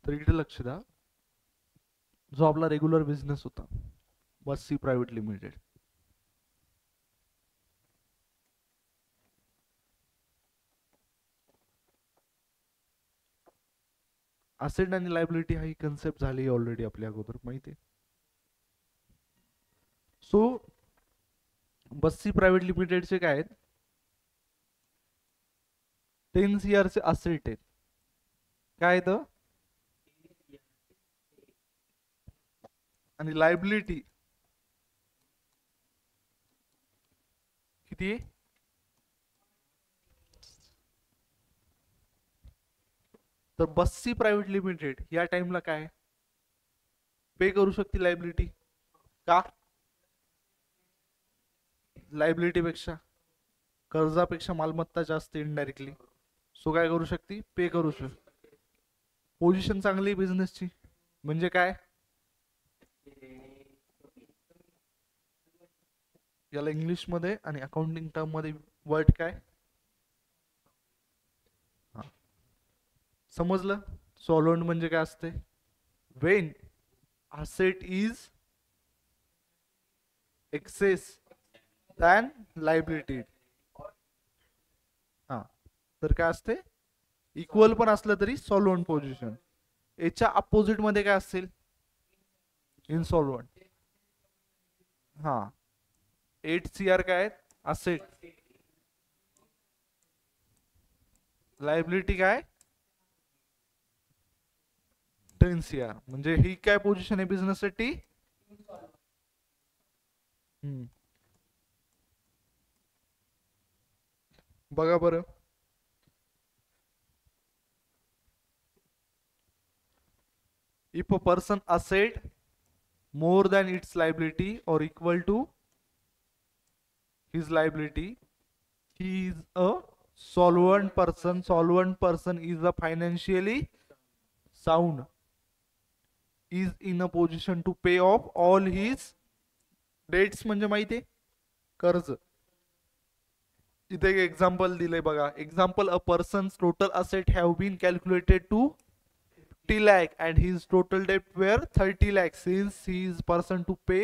तर इकडे लक्ष द्या. जो आपला रेग्युलर बिझनेस होता, बस्सी प्रायव्हेट लिमिटेड, असेट आणि लायबिलिटी ही कन्सेप्ट झाली ऑलरेडी आपल्या अगोदर, माहिती आहे. सो बस्सी प्रायव्हेट लिमिटेडचे काय आहेत, 10 CR चे असेट आहेत. काय तर, आणि लायबिलिटी किती तर बस्सी प्रायव्हेट लिमिटेड या टाइमला काय पे करू शकते लायबिलिटी का लायबिलिटी पेक्षा कर्जापेक्षा मालमत्ता जास्त इनडायरेक्टली सो काय करू शकते पे करू शकते पोझिशन चांगली बिझनेसची म्हणजे काय याला इंग्लिश मध्ये आणि अकाउंटिंग टर्म मध्ये वर्ड काय समजलं सॉल्वंट म्हणजे काय असते Wien asset is excess than liability हा तर काय असते इक्वल पण असलं तरी सॉल्वंट पोझिशन याच्या अपोजिट मध्ये काय असेल इनसॉल्वंट हा 8 CR काय असेट लायबिलिटी काय 10 CR म्हणजे ही काय पोझिशन आहे बिझनेस साठी बघा बरं if a person asset more than its liability or equal to his liability he is a solvent person is a financially sound is in a position to pay off all his debts म्हणजे माहिती आहे कर्ज इथे एक example दिलंय बघा example a persons total asset have been calculated to 50 lakh and his total debt were 30 lakh since he is person to pay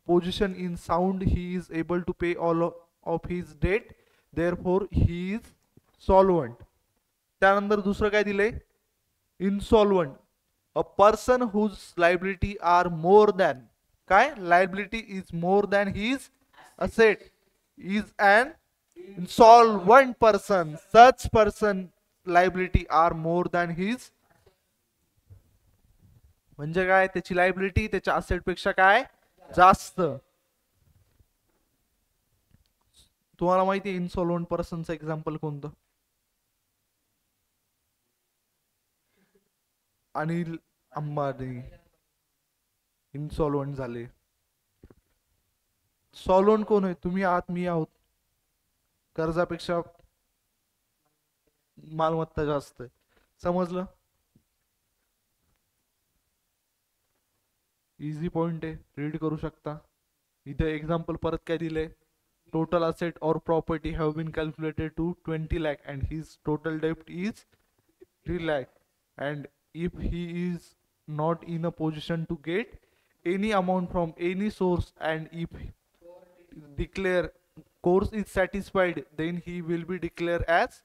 position in sound he is able to pay all of his debt therefore he is solvent त्यानंतर दुसरं काय दिलंय insolvent a person whose liability are more than काय liability is more than his asset is an insolvent person such person liability are more than his म्हणजे काय त्याची liability त्याच्या asset पेक्षा काय जास्त तुम्हाला माहिती आहे इनसॉल्वंट पर्सनचं एक्झाम्पल कोणतं अनिल अंबानी इनसॉल्वंट झाले सॉल्वंट कोण आहे तुम्ही आहात मी आहोत कर्जापेक्षा मालमत्ता जास्त आहे समजलं इझी पॉइंट आहे रीड करू शकता इथे एक्झाम्पल परत काय दिले टोटल असेट और property have been calculated to 20 lakh and his total debt is 3 lakh and if he is not in a position to get any amount from any source and if declare course is satisfied then he will be declared as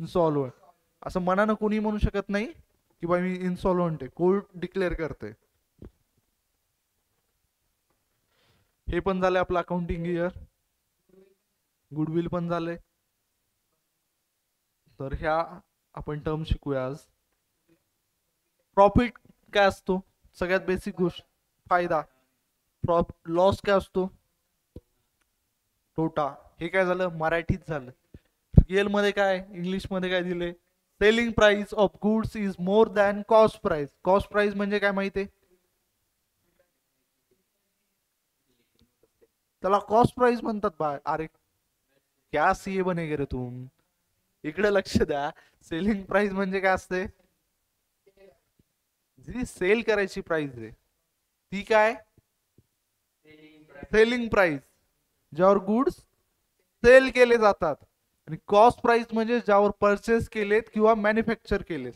insolvent असं मनानं कोणी म्हणू शकत नाही की बा मी इनसॉल्वंट आहे court declare करते हे पण झाले आपलं अकाउंटिंग इयर गुडविल पण झाले तर ह्या आपण टर्म शिकूया आज प्रॉफिट काय असतो सगळ्यात बेसिक गोष्ट फायदा लॉस काय असतो तोटा हे काय झालं मराठीत झालं रिअल मध्ये काय इंग्लिश मध्ये काय दिले selling price of goods is more than cost price म्हणजे काय माहितीये त्याला कॉस्ट प्राइस म्हणतात बा अरे क्या सीए बनेगे रे तुम इकडे लक्ष द्या सेलिंग प्राइस म्हणजे काय असते जी सेल करायची प्राइस आहे ती काय सेलिंग प्राइस ज्यावर गुड्स सेल केले जातात आणि कॉस्ट प्राइस म्हणजे ज्यावर परचेस केलेत किंवा मॅन्युफॅक्चर केलेत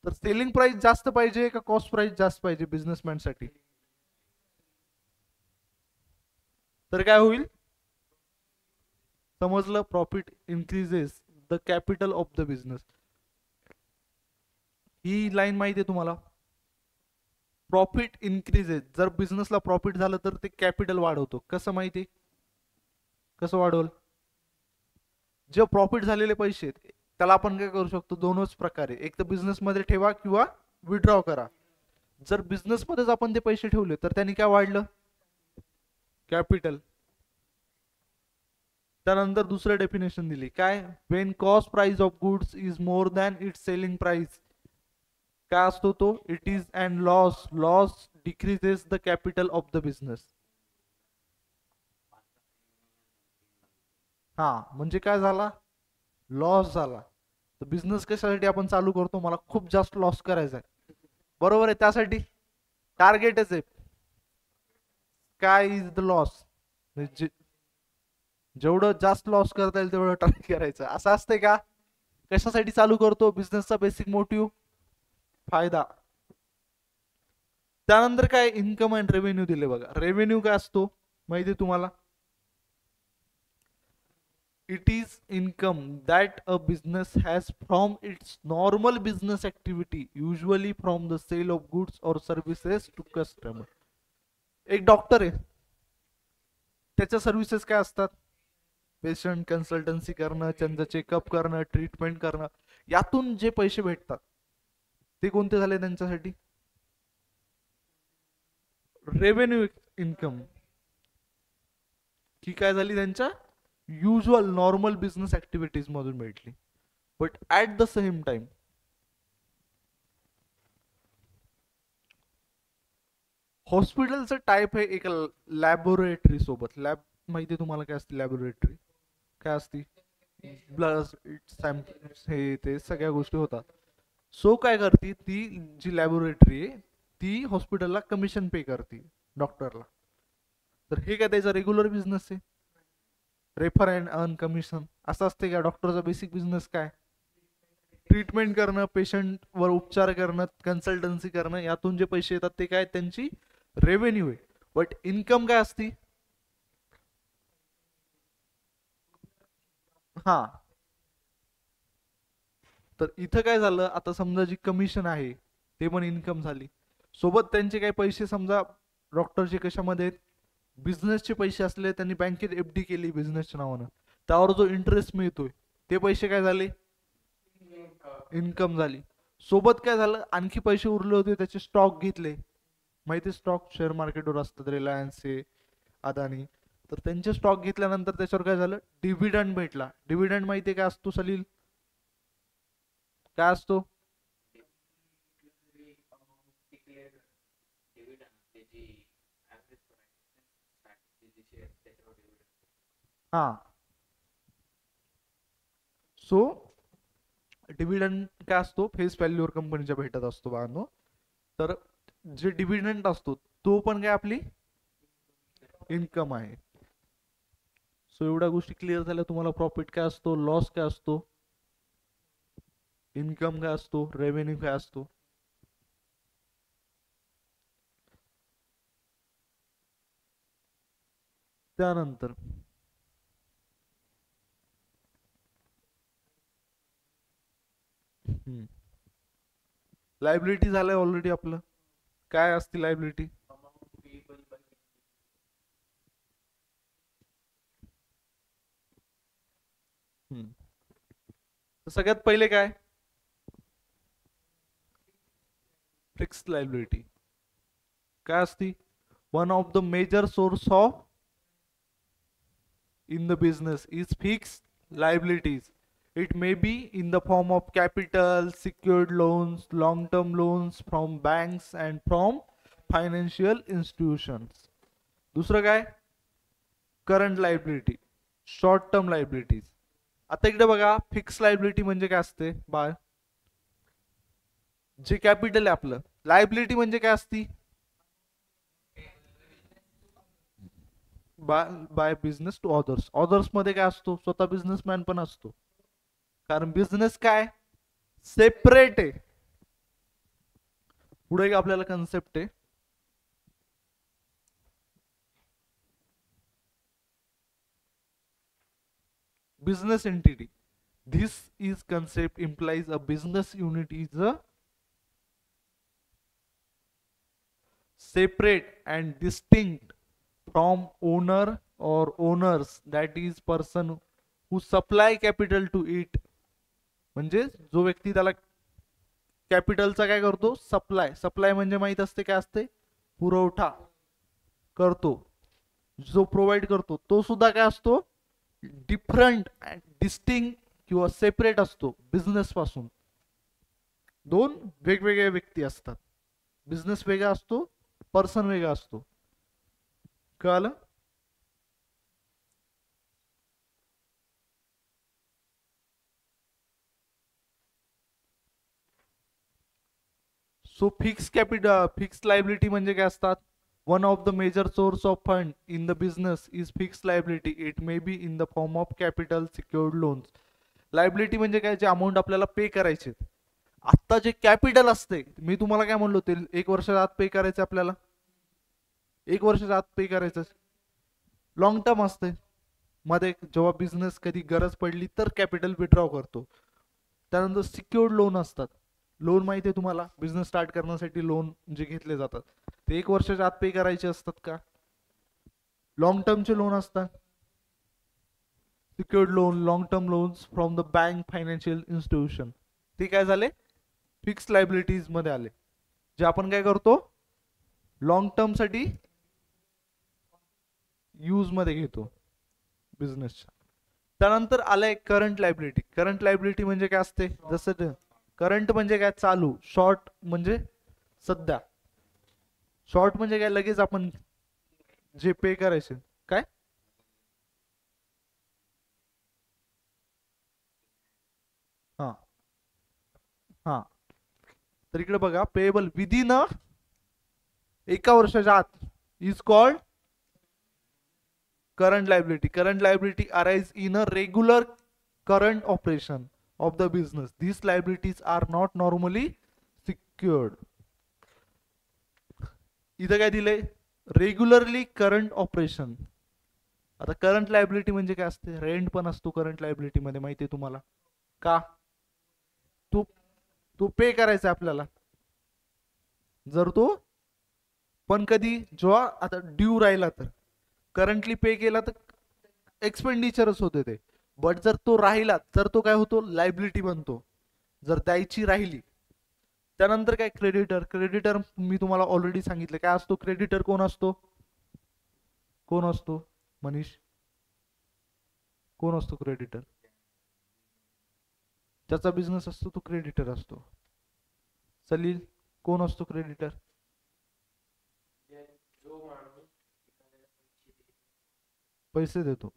तर सेलिंग प्राइस जास्त पाहिजे का कॉस्ट प्राइस जास्त पाहिजे बिझनेसमॅन साठी तर काय होईल समजलं profit increases the capital of the business he line माहिती आहे तुम्हाला प्रॉफिट इन्क्रीजेस जर बिझनेसला प्रॉफिट झालं तर ते कॅपिटल वाढवतो कसं माहिती कसं वाढवल जे प्रॉफिट झालेले पैसे त्याला आपण काय करू शकतो दोनच प्रकारे एक तर बिझनेस मध्ये ठेवा किंवा विड्रॉ करा जर बिझनेस मध्येच आपण ते पैसे ठेवले तर त्यांनी काय वाढलं कॅपिटल त्यानंतर दुसरं डेफिनेशन दिली काय, Wien cost price of goods is more than it's selling price. काय असतो तो, it is and loss, loss decreases the capital of the business. हा म्हणजे काय झाला, लॉस झाला. तर बिझनेस कशासाठी आपण चालू करतो, मला खूप जास्त लॉस करायचा आहे, बरोबर आहे, त्यासाठी टार्गेटच आहे काय इज द लॉस, जेवढं जास्त लॉस करता येईल तेवढं टार्गेट करायचं, असं असते का. कशासाठी चालू करतो, बिझनेसचा बेसिक मोटिव्ह फायदा. त्यानंतर काय, इन्कम अँड रेव्हेन्यू दिले बघा. रेव्हेन्यू काय असतो माहिती आहे तुम्हाला, it is income that a business has from its normal business activity, usually from the sale of goods or services to customer. एक डॉक्टर आहे, त्याच्या सर्व्हिसेस काय असतात, पेशंट कन्सल्टन्सी करणं, त्यांचं चेकअप करणं, ट्रीटमेंट करणं, यातून जे पैसे भेटतात ते कोणते झाले त्यांच्यासाठी, रेव्हेन्यू इन्कम. ही काय झाली त्यांच्या युजल नॉर्मल बिझनेस ऍक्टिव्हिटीज मधून भेटली. But at the same time हॉस्पिटलचं टाईप आहे एक लॅबोरेटरी सोबत. लॅब माहिती तुम्हाला काय असते, लॅबोरेटरी काय असते, ब्लड सॅम्पल्स हे ते सगळ्या गोष्टी होतात. सो काय करते ती जी लॅबोरेटरी आहे ती हॉस्पिटलला कमिशन पे करते डॉक्टरला. तर हे काय त्याचा रेग्युलर बिझनेस आहे, रेफर अँड अर्न कमिशन असं असते का. डॉक्टरचा बेसिक बिझनेस काय, ट्रीटमेंट करणं, पेशंटवर उपचार करणं, कन्सल्टन्सी करणं, यातून जे पैसे येतात ते काय त्यांची रेव्हेन्यू आहे. बट इन्कम काय असती, हा. तर इथं काय झालं, आता समजा जी कमिशन आहे ते पण इन्कम झाली, सोबत त्यांचे काही पैसे समजा डॉक्टरचे कशामध्ये बिझनेसचे पैसे असले, त्यांनी बँकेत एफडी केली बिझनेसच्या नावानं, त्यावर जो इंटरेस्ट मिळतोय ते पैसे काय झाले, इन्कम झाली. सोबत काय झालं, आणखी पैसे उरले होते त्याचे स्टॉक घेतले, माहिती स्टॉक शेअर मार्केटवर असतात, रिलायन्सचे, अदानी. तर त्यांचे स्टॉक घेतल्यानंतर त्याच्यावर काय झालं, डिव्हिडंड भेटला. डिव्हिडंड माहिती काय असतो सलील, काय असतो, हा. सो डिव्हिडंड काय असतो, फेस व्हॅल्यूवर कंपनीच्या भेटत असतो बाळांनो. तर जे डिव्हिडंड असतो तो पण काय आपली इन्कम आहे. सो एवढ्या गोष्टी क्लिअर झाल्या तुम्हाला, प्रॉफिट काय असतो, लॉस काय असतो, इन्कम काय असतो, रेव्हेन्यू काय असतो. त्यानंतर लायबिलिटी झालंय ऑलरेडी आपलं. काय असते लायबिलिटी, सगळ्यात पहिले काय, फिक्स लायबिलिटी काय असती, one of the major source of in the business is fixed liabilities. It may be in the form of capital, secured loans, long-term loans from banks and from financial institutions. दुसरं काय, current liability, short term liabilities. आता इकडे बघा, fix liability म्हणजे काय असते bye, जे capital आहे आपलं. लायबिलिटी म्हणजे काय असती, by business to others. Others मध्ये काय असतो, स्वतः बिझनेसमॅन पण असतो, कारण बिझनेस काय सेपरेट आहे. पुढे आपल्याला कन्सेप्ट आहे, business entity. This is concept implies a business unit is a separate and distinct from owner or owners, that is person who supply capital to it. म्हणजे जो व्यक्ती त्याला कॅपिटलचा काय करतो, सप्लाय. सप्लाय म्हणजे माहित असते काय असते, पुरवठा करतो. जो प्रोव्हाइड करतो तो सुद्धा काय असतो, डिफरंट अँड डिस्टिंक्ट किंवा सेपरेट असतो बिझनेस पासून. दोन वेगवेगळ्या व्यक्ती असतात. बिझनेस वेगळा असतो, पर्सन वेगळा असतो. कळलं? सो फिक्स लायबिलिटी म्हणजे काय असतात? One of the major source of fund in the business is fix liability. It may be in the form of capital, secured loans. Liability म्हणजे काय? जे अमाऊंट आपल्याला पे करायचे. आत्ता जे कॅपिटल असते, मी तुम्हाला काय म्हणलो ते 1 वर्षाच्या आत पे करायचे आपल्याला. 1 वर्षाच्या आत पे करायचं. लॉंग टर्म असते. मध्ये जेव्हा बिझनेस कधी गरज पडली तर कॅपिटल विड्रॉ करतो. त्यानंतर सिक्युर्ड लोन असतात. लोन माहिती आहे तुम्हाला, बिझनेस स्टार्ट करण्यासाठी लोन जे घेतले जातात ते 1 वर्षाच्या आत पे करायचे असतात का? लॉंग टर्मचे लोन असतात. Secured loan, long term loans from the bank, financial institution, ते काय झाले? फिक्स लायबिलिटीज मध्ये आले. जे आपण काय करतो, लॉंग टर्म साठी यूज मध्ये घेतो बिझनेसच्या. त्यानंतर आलंय करंट लायबिलिटी. करंट लायबिलिटी म्हणजे काय असते? जसं करंट म्हणजे काय? चालू. शॉर्ट म्हणजे सध्या. शॉर्ट म्हणजे काय? लगेच आपण जे पे करायचे. काय? हा हा. तर इकडे बघा, पेएबल विदिन 1 वर्षाच्या आत is called current liability. Current liability arise in a regular current operation of the business. These liabilities are not normally secured. इथं काय दिलंय? Regularly current operation. आता करंट लायबिलिटी म्हणजे काय असते? रेंट पण असतो करंट लायबिलिटी मध्ये, माहिती आहे तुम्हाला का? तू तू पे करायचा आपल्याला. जर तो पण कधी जेव्हा आता ड्यू राहिला तर करंटली पे केला तर एक्सपेंडिचरच होते ते. बट जर तो राहिला तर तो काय होतो? लायबिलिटी बनतो, जर द्यायची राहिली. त्यानंतर काय? क्रेडिटर. क्रेडिटर मी तुम्हाला ऑलरेडी सांगितलं काय असतो. क्रेडिटर कोण असतो? कोण असतो मनीष? कोण असतो क्रेडिटर? ज्याचा बिझनेस असतो तो क्रेडिटर असतो. सलील, कोण असतो क्रेडिटर? पैसे देतो.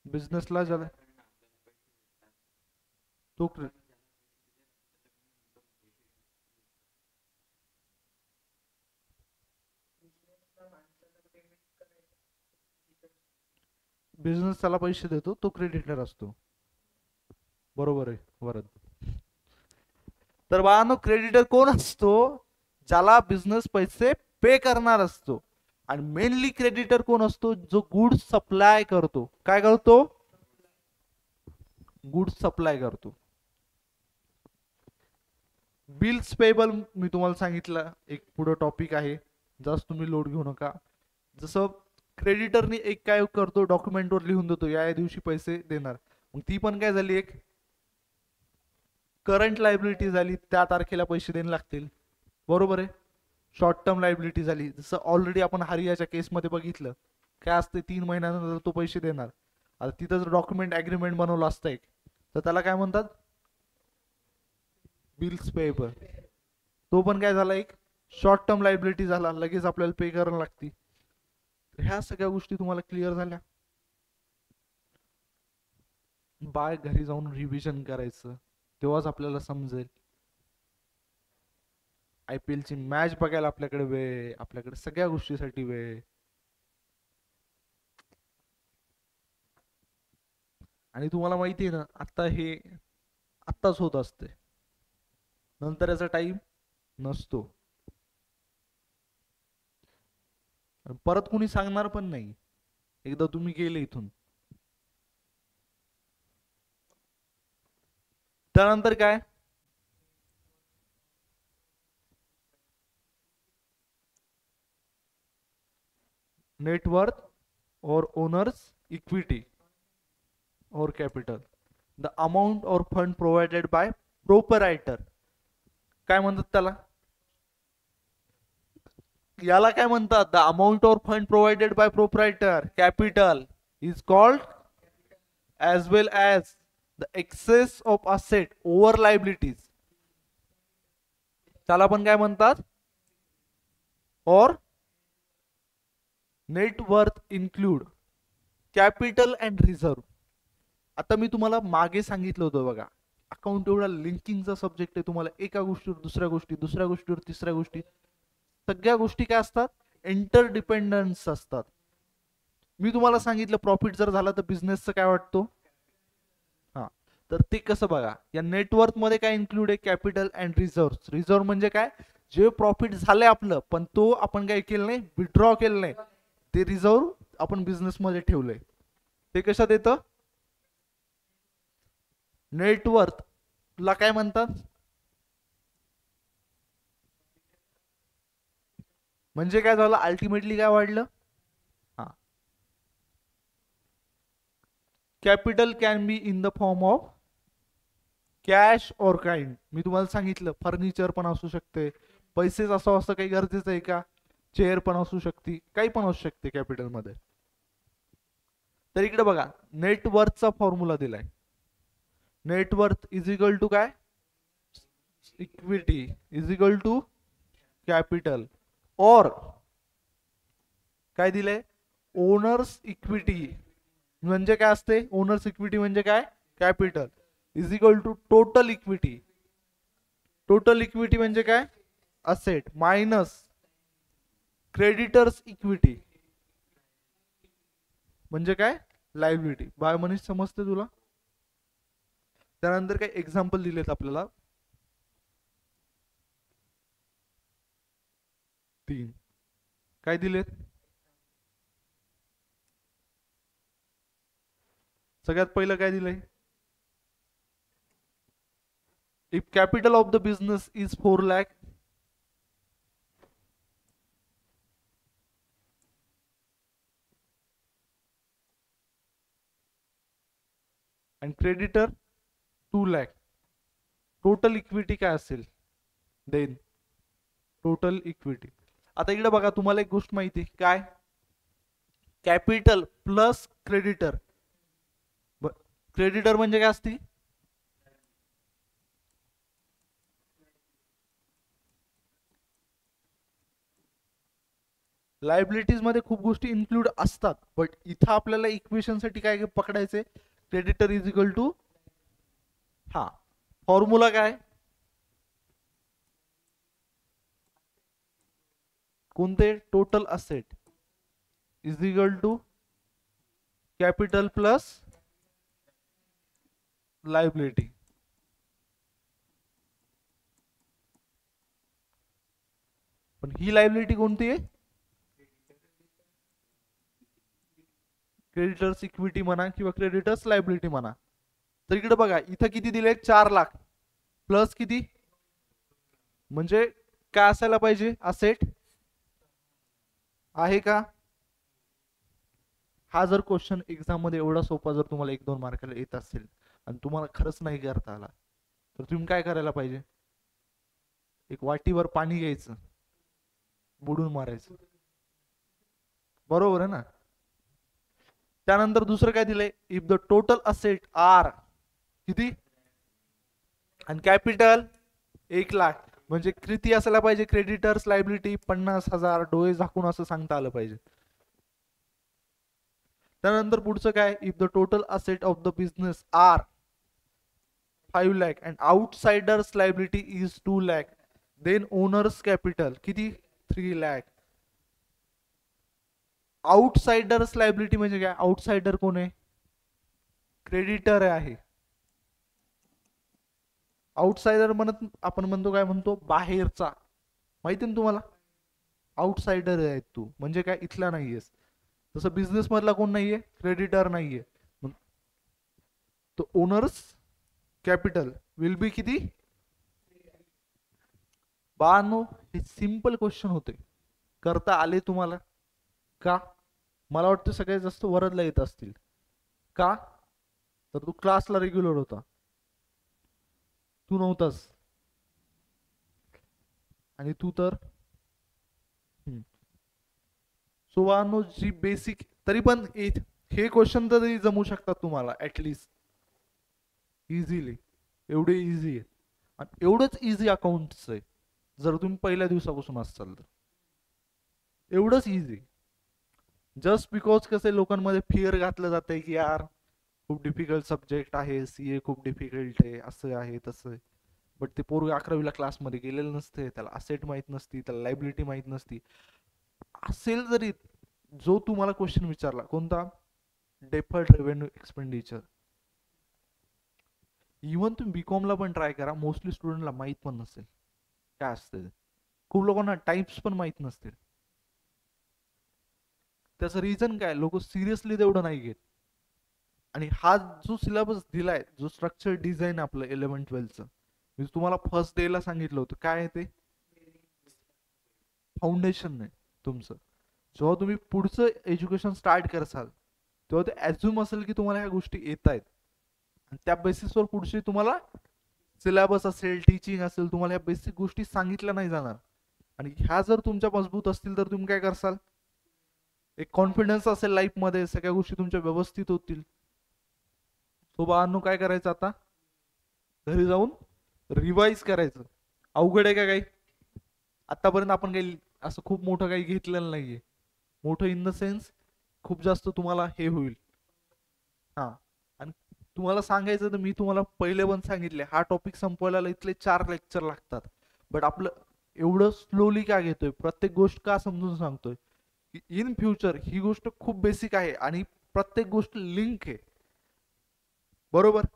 बिझनेसला ज्याला तो बिझनेस त्याला पैसे देतो, तो क्रेडिटर असतो. बरोबर आहे वरद. तर बाळांनो, क्रेडिटर कोण असतो? ज्याला बिझनेस पैसे पे करणार असतो. आणि मेनली क्रेडिटर कोण असतो? जो गुड्स सप्लाय करतो. काय करतो? गुड्स सप्लाय करतो. बिल्स पेबल मी तुम्हाला सांगितलं, एक पुढं टॉपिक आहे, जास्त तुम्ही लोड घेऊ नका. जसं क्रेडिटरनी एक काय करतो, डॉक्युमेंटवर लिहून देतो या दिवशी पैसे देणार. मग ती पण काय झाली? एक करंट लायबिलिटी झाली. त्या तारखेला पैसे देणे लागतील. बरोबर आहे. शॉर्ट टर्म लायबिलिटी झाली. जसं ऑलरेडी आपण हरियाच्या केसमध्ये बघितलं काय असते, 3 महिन्यानंतर तो पैसे देणार. आता तिथं जर डॉक्युमेंट ऍग्रीमेंट बनवलं असतं एक, तर त्याला काय म्हणतात? Bills payable. तो पण काय झाला? एक शॉर्ट टर्म लायबिलिटी झाला, लगेच आपल्याला पे करायला लागती. ह्या सगळ्या गोष्टी तुम्हाला क्लिअर झाल्या? बाय घरी जाऊन रिव्हिजन करायचं, तेव्हाच आपल्याला समजेल. IPL ची मॅच बघायला आपल्याकडे वेळ, आपल्याकडे सगळ्या गोष्टीसाठी वेळ. आणि तुम्हाला माहिती आहे ना, आता हे आत्ताच होत असते, नंतर याचा टाइम नसतो. परत कुणी सांगणार पण नाही, एकदा तुम्ही गेले इथून. त्यानंतर काय? नेटवर्थ और ओनर्स इक्विटी और कॅपिटल. द अमाऊंट और फंड प्रोव्हाइडेड बाय प्रोपरायटर. काय म्हणतात त्याला? याला काय म्हणतात? The amount of fund provided bye proprietor capital is called as well as the excess of asset over liabilities, त्याला पण काय म्हणतात? और net worth include capital and reserve. आता मी तुम्हाला मागे सांगितलं होतं बघा, अकाउंट एवढा लिंकिंगचा सब्जेक्ट आहे, तुम्हाला एका गोष्टीवर दुसऱ्या गोष्टी, दुसऱ्या गोष्टीवर तिसऱ्या गोष्टी, सगळ्या गोष्टी काय असतात? इंटर डिपेंडन्स असतात. मी तुम्हाला सांगितलं प्रॉफिट जर झाला तर बिझनेसचं काय वाटतो? हा, तर ते कसं बघा, या नेटवर्थ मध्ये काय इन्क्लूड आहे? Capital and reserve. रिझर्व म्हणजे काय? जे प्रॉफिट झालंय आपलं पण तो आपण काय केलं नाही, विड्रॉ केलं नाही, ते रिझर्व आपण बिझनेस मध्ये ठेवलंय. ते कशात येतं? नेटवर्थ ला काय म्हणतात? म्हणजे काय झालं? अल्टिमेटली काय वाढलं? हा, capital can be in the form of cash और काइंड. मी तुम्हाला सांगितलं फर्निचर पण असू शकते, पैसेच असं काही गरजेचं आहे का? चेअर पण असू शकते, काही पण असू शकते कॅपिटल मध्ये. तर इकडे बघा, नेटवर्थचा फॉर्म्युला दिलाय. नेटवर्थ इज इक्वल टू काय? Equity is equal to capital और काय दिलंय? Owners equity. म्हणजे काय असते ओनर्स इक्विटी? म्हणजे काय? Capital is equal to total equity. Total equity म्हणजे काय? असेट मायनस क्रेडिटर्स इक्विटी म्हणजे काय? लायबिलिटी. बाय मनीष समजते तुला? त्यानंतर काही एक्झाम्पल दिलेत आपल्याला 3. काय दिलेत? सगळ्यात पहिलं काय दिलंय? If capital of the business is 4 lakh and creditor 2 lakh, total equity काय असेल? Then total equity. आता इकडे बघा, तुम्हाला एक गोष्ट माहिती काय? Capital plus creditor. क्रेडिटर म्हणजे काय असते? लायबिलिटीज मध्ये खूप गोष्टी इन्क्लूड असतात, बट इथं आपल्याला इक्वेशन साठी काय पकडायचे? क्रेडिटर इज इक्वल टू, हा फॉर्म्युला काय? कोणते? Total asset is equal to capital plus liability. पण ही लायबिलिटी कोणती आहे? क्रेडिटर्स इक्विटी म्हणा किंवा क्रेडिटर्स लायबिलिटी म्हणा. तर इकडे बघा, इथं किती दिले? 4 लाख प्लस किती? म्हणजे काय असायला पाहिजे? असेट आहे का? हा जर क्वेश्चन एक्झाम मध्ये एवढा सोपा जर तुम्हाला 1-2 मार्काला येत असेल आणि तुम्हाला खरंच नाही करता आला, तर तुम्ही काय करायला पाहिजे? एक वाटीवर पाणी घ्यायचं, बुडून मारायचं. बरोबर आहे ना? त्यानंतर दुसरं काय दिलंय? If the total asset are किती आणि कॅपिटल 1 लाख, म्हणजे किती असायला पाहिजे? Creditors liability 50,000. डोळे झाकून असं सांगता आलं पाहिजे. त्यानंतर पुढचं काय? If the total asset of the business are 5 lakh and outsiders liability is 2 lakh, then owners capital किती? 3 lakh. आउटसाइडर्स लायबिलिटी म्हणजे काय? आउटसाइडर कोण आहे? क्रेडिटर आहे. आउटसाइडर म्हणत आपण म्हणतो काय म्हणतो? बाहेरचा. माहिती ना तुम्हाला? आउटसाइडर आहे तू, म्हणजे काय? इथला नाहीयेस. तसं बिझनेस मधला कोण नाहीये? क्रेडिटर नाहीये. तो ओनर्स कॅपिटल विल बी किती? बानो, हे सिंपल क्वेश्चन होते, करता आले तुम्हाला का? मला वाटतं सगळ्यात जास्त वरदला येत असतील. का? तर तू क्लासला रेग्युलर होता, तू नव्हतास. आणि तू तर सो बाळांनो, जी बेसिक, तरी पण हे क्वेश्चन तरी जमू शकतात तुम्हाला ऍटलिस्ट इझिली. एवढे इझी आहेत आणि एवढंच इझी अकाउंट्स आहे जर तुम्ही पहिल्या दिवसापासून असाल तर. एवढंच इझी. जस्ट बिकॉज कसे लोकांमध्ये फिअर घातलं जातंय की यार खूप डिफिकल्ट सब्जेक्ट आहे, सीए खूप डिफिकल्ट आहे, असं आहे तसं आहे. बट ते पोरग 11वीला क्लासमध्ये गेलेलं नसते, त्याला असेट माहीत नसती, त्याला लायबिलिटी माहीत नसती. असेल जरी, जो तुम्हाला क्वेश्चन विचारला कोणता, डेफर्ड रेव्हेन्यू एक्सपेंडिचर, इव्हन तुम्ही बीकॉमला पण ट्राय करा, मोस्टली स्टुडंटला माहीत पण नसेल काय असते. खूप लोकांना टाइप्स पण माहीत नसतील. त्याचं रिझन काय, लोक सिरियसली तेवढं नाही घेत. आणि हा जो सिलेबस दिलाय, जो स्ट्रक्चर डिझाईन आपलं 11-12चं, मी तुम्हाला फर्स्ट डेला सांगितलं होतं काय आहे ते, फाउंडेशन नाही तुमचं. जेव्हा तुम्ही पुढचं एज्युकेशन स्टार्ट करसाल तेव्हा ते ॲझ्युम असेल की तुम्हाला ह्या गोष्टी येत आहेत आणि त्या बेसिसवर पुढची तुम्हाला सिलेबस असेल, टीचिंग असेल, तुम्हाला ह्या बेसिक गोष्टी सांगितल्या नाही जाणार. आणि ह्या जर तुमच्या मजबूत असतील तर तुम्ही काय करसाल, एक कॉन्फिडन्स असेल लाईफमध्ये, सगळ्या गोष्टी तुमच्या व्यवस्थित होतील. सो बाळांनो, काय करायचं आता, घरी जाऊन रिवाइज करायचं. अवघड आहे का काही, आतापर्यंत आपण काही असं खूप मोठं काही घेतलेलं नाहीये. मोठं इन द सेन्स खूप जास्त तुम्हाला हे होईल. हा, आणि तुम्हाला सांगायचं तर मी तुम्हाला पहिले पण सांगितले, हा टॉपिक संपवायला इथले 4 लेक्चर लागतात. बट आपलं एवढं स्लोली का घेतोय, प्रत्येक गोष्ट का समजून सांगतोय, इन फ्युचर ही गोष्ट खूप बेसिक आहे आणि प्रत्येक गोष्ट लिंक आहे. बरोबर,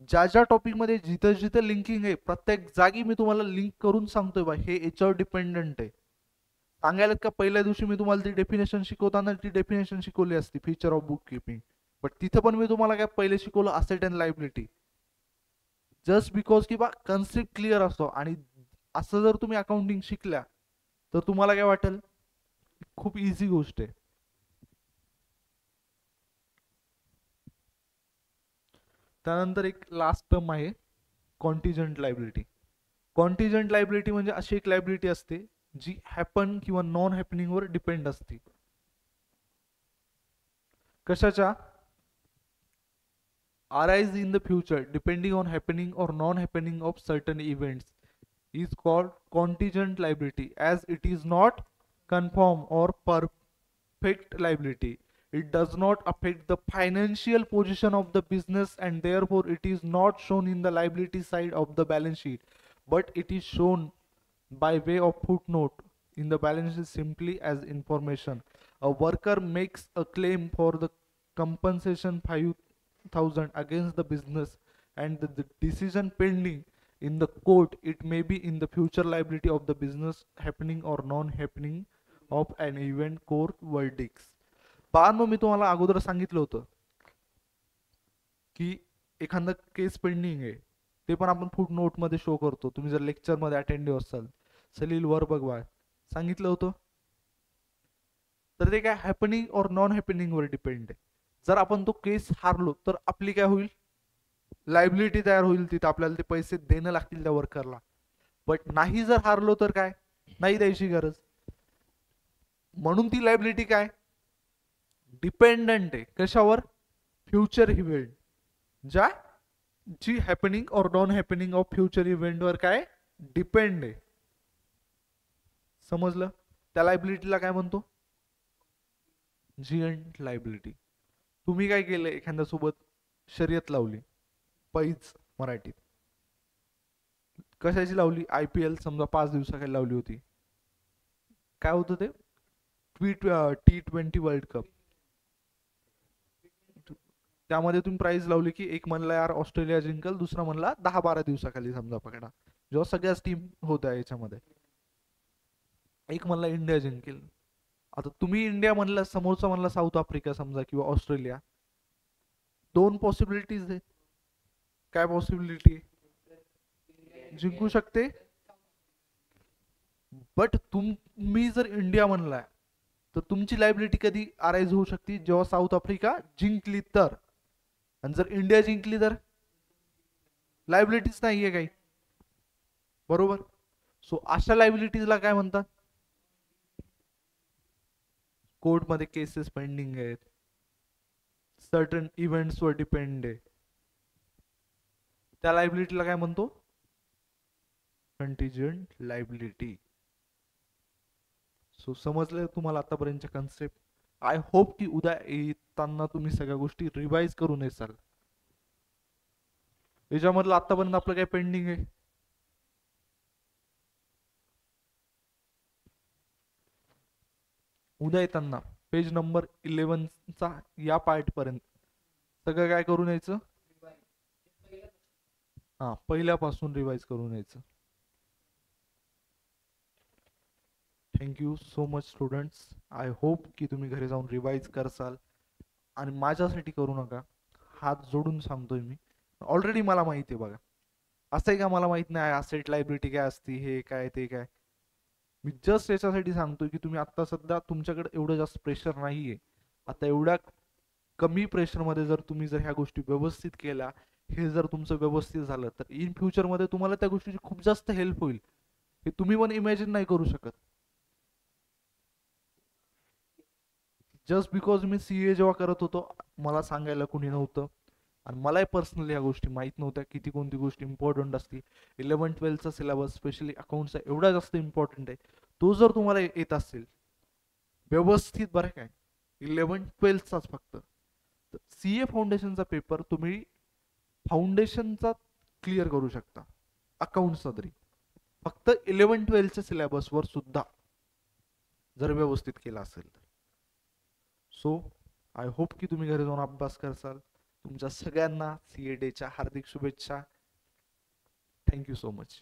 ज्या ज्या टॉपिकमध्ये जिथं जिथं लिंकिंग आहे, प्रत्येक जागी मी तुम्हाला लिंक करून सांगतोय बा, हे याच्यावर डिपेंडंट आहे. सांगायला का पहिल्या दिवशी मी तुम्हाला ती डेफिनेशन शिकवताना ती डेफिनेशन शिकवली असती, feature of book keeping. But तिथं पण मी तुम्हाला काय पहिले शिकवलं, asset and liability. Just because की बा कन्सेप्ट क्लिअर असतो. आणि असं जर तुम्ही अकाउंटिंग शिकल्या तर तुम्हाला काय वाटेल, खूप इझी गोष्ट आहे. त्यानंतर एक लास्ट टर्म आहे कॉन्टिजंट लायबिलिटी. कॉन्टिजंट लायबिलिटी म्हणजे अशी एक लायबिलिटी असते जी हॅपन किंवा नॉन हॅपनिंगवर डिपेंड असते. कशाच्या, arise in the future depending on happening or non-happening of certain events is called contingent liability, as it is not confirm or perfect liability. It does not affect the financial position of the business and therefore it is not shown in the liability side of the balance sheet, but it is shown by way of footnote in the balance sheet simply as information. A worker makes a claim for the compensation 5,000 against the business and the decision pending in the court, it may be in the future liability of the business happening or non-happening of an event court verdicts. बाळांनो, मी तुम्हाला अगोदर सांगितलं होतं की एखादं केस pending आहे, ते पण आपण फुट नोट मध्ये शो करतो. तुम्ही जर लेक्चर मध्ये अटेंडिव्ह असाल, सलील वर बघवा, सांगितलं होतं. तर ते काय हॅपनिंग और नॉन हॅपनिंग वर डिपेंड आहे. जर आपण तो केस हारलो तर आपली काय होईल, लायबिलिटी तयार होईल, तिथे आपल्याला ते पैसे देणं लागतील त्या वर्करला. बट नाही जर हारलो तर काय, नाही द्यायची गरज. म्हणून ती लायबिलिटी काय, डिपेंडंट आहे कशावर, फ्युचर इव्हेंट, ज्या जी हॅपनिंग और नॉन हॅपनिंग ऑफ फ्युचर इव्हेंटवर काय डिपेंड आहे. समजलं, त्या लायबिलिटीला काय म्हणतो, जिएंट लायबिलिटी. तुम्ही काय केलं, एखाद्या सोबत शर्यत लावली, पैज मराठीत, कशाची लावली, IPL समजा 5 दिवसाखाली लावली होती. काय होतं ते, T20 वर्ल्ड कप. त्यामध्ये तुम्ही प्राइस लावली की एक म्हणला यार ऑस्ट्रेलिया जिंकल, दुसरा म्हणला 10-12 दिवसाखाली समजा पकडा, जेव्हा सगळ्याच टीम होत्या याच्यामध्ये, एक म्हणला इंडिया जिंकेल. आता तुम्ही इंडिया म्हणला, समोरचा म्हणला साऊथ आफ्रिका समजा किंवा ऑस्ट्रेलिया. दोन पॉसिबिलिटीज आहेत. काय पॉसिबिलिटी, जिंकू शकते, बट तुम्ही जर इंडिया म्हणलाय तर तुमची लायबिलिटी कधी अराईज होऊ शकते, जेव्हा साऊथ आफ्रिका जिंकली तर. आणि जर इंडिया जिंकली तर लायबिलिटीच नाहीये काही. बरोबर, सो अशा लायबिलिटीजला काय म्हणतात, कोर्टमध्ये केसेस पेंडिंग आहेत, सर्टन इव्हेंट्सवर डिपेंड आहे, त्या लायबिलिटीला काय म्हणतो? Contingent liability. सो समजलं तुम्हाला आतापर्यंतच्या कन्सेप्ट? आय होप की उद्या येताना तुम्ही सगळ्या गोष्टी रिवाइज करून येसाल. याच्यामधलं आतापर्यंत आपलं काय पेंडिंग आहे? उद्या येताना पेज नंबर 11चा या पार्ट पर्यंत सगळं काय करून यायचं? हा, पहिल्यापासून रिवाइज करून यायचं. Thank you so much students. I hope की तुम्ही घरी जाऊन रिवाइज करसाल. आणि माझ्यासाठी करू नका, हात जोडून सांगतोय मी. ऑलरेडी मला माहिती आहे बघा. असं आहे का मला माहित नाही असेट लायबिलिटी काय असती, हे काय ते काय? मी जस्ट याच्यासाठी सांगतोय की तुम्ही आता सध्या तुमच्याकडे एवढं जास्त प्रेशर नाहीये. आता एवढ्या कमी प्रेशरमध्ये जर तुम्ही जर ह्या गोष्टी व्यवस्थित केल्या, हे जर तुमचं व्यवस्थित झालं, तर इन फ्युचरमध्ये तुम्हाला त्या गोष्टीची खूप जास्त हेल्प होईल. हे तुम्ही पण इमॅजिन नाही करू शकत. जस्ट बिकॉज मी CA जेव्हा करत होतो, मला सांगायला कुणी नव्हतं. आणि मलाही पर्सनली ह्या गोष्टी माहीत नव्हत्या, किती कोणती गोष्ट इम्पॉर्टंट असते. 11-12चा सिलेबस स्पेशली अकाउंटचा एवढा जास्त इम्पॉर्टंट आहे. तो जर तुम्हाला येत असेल व्यवस्थित, बरं काय, 11-12चाच फक्त, तर CA फाउंडेशनचा पेपर तुम्ही फाउंडेशनचा क्लिअर करू शकता, अकाउंटचा तरी, फक्त 11-12च्या सिलेबसवर सुद्धा जर व्यवस्थित केला असेल तर. सो आय होप की तुम्ही घरी जाऊन अभ्यास करसाल. तुमच्या सगळ्यांना CA डेच्या हार्दिक शुभेच्छा. Thank you so much.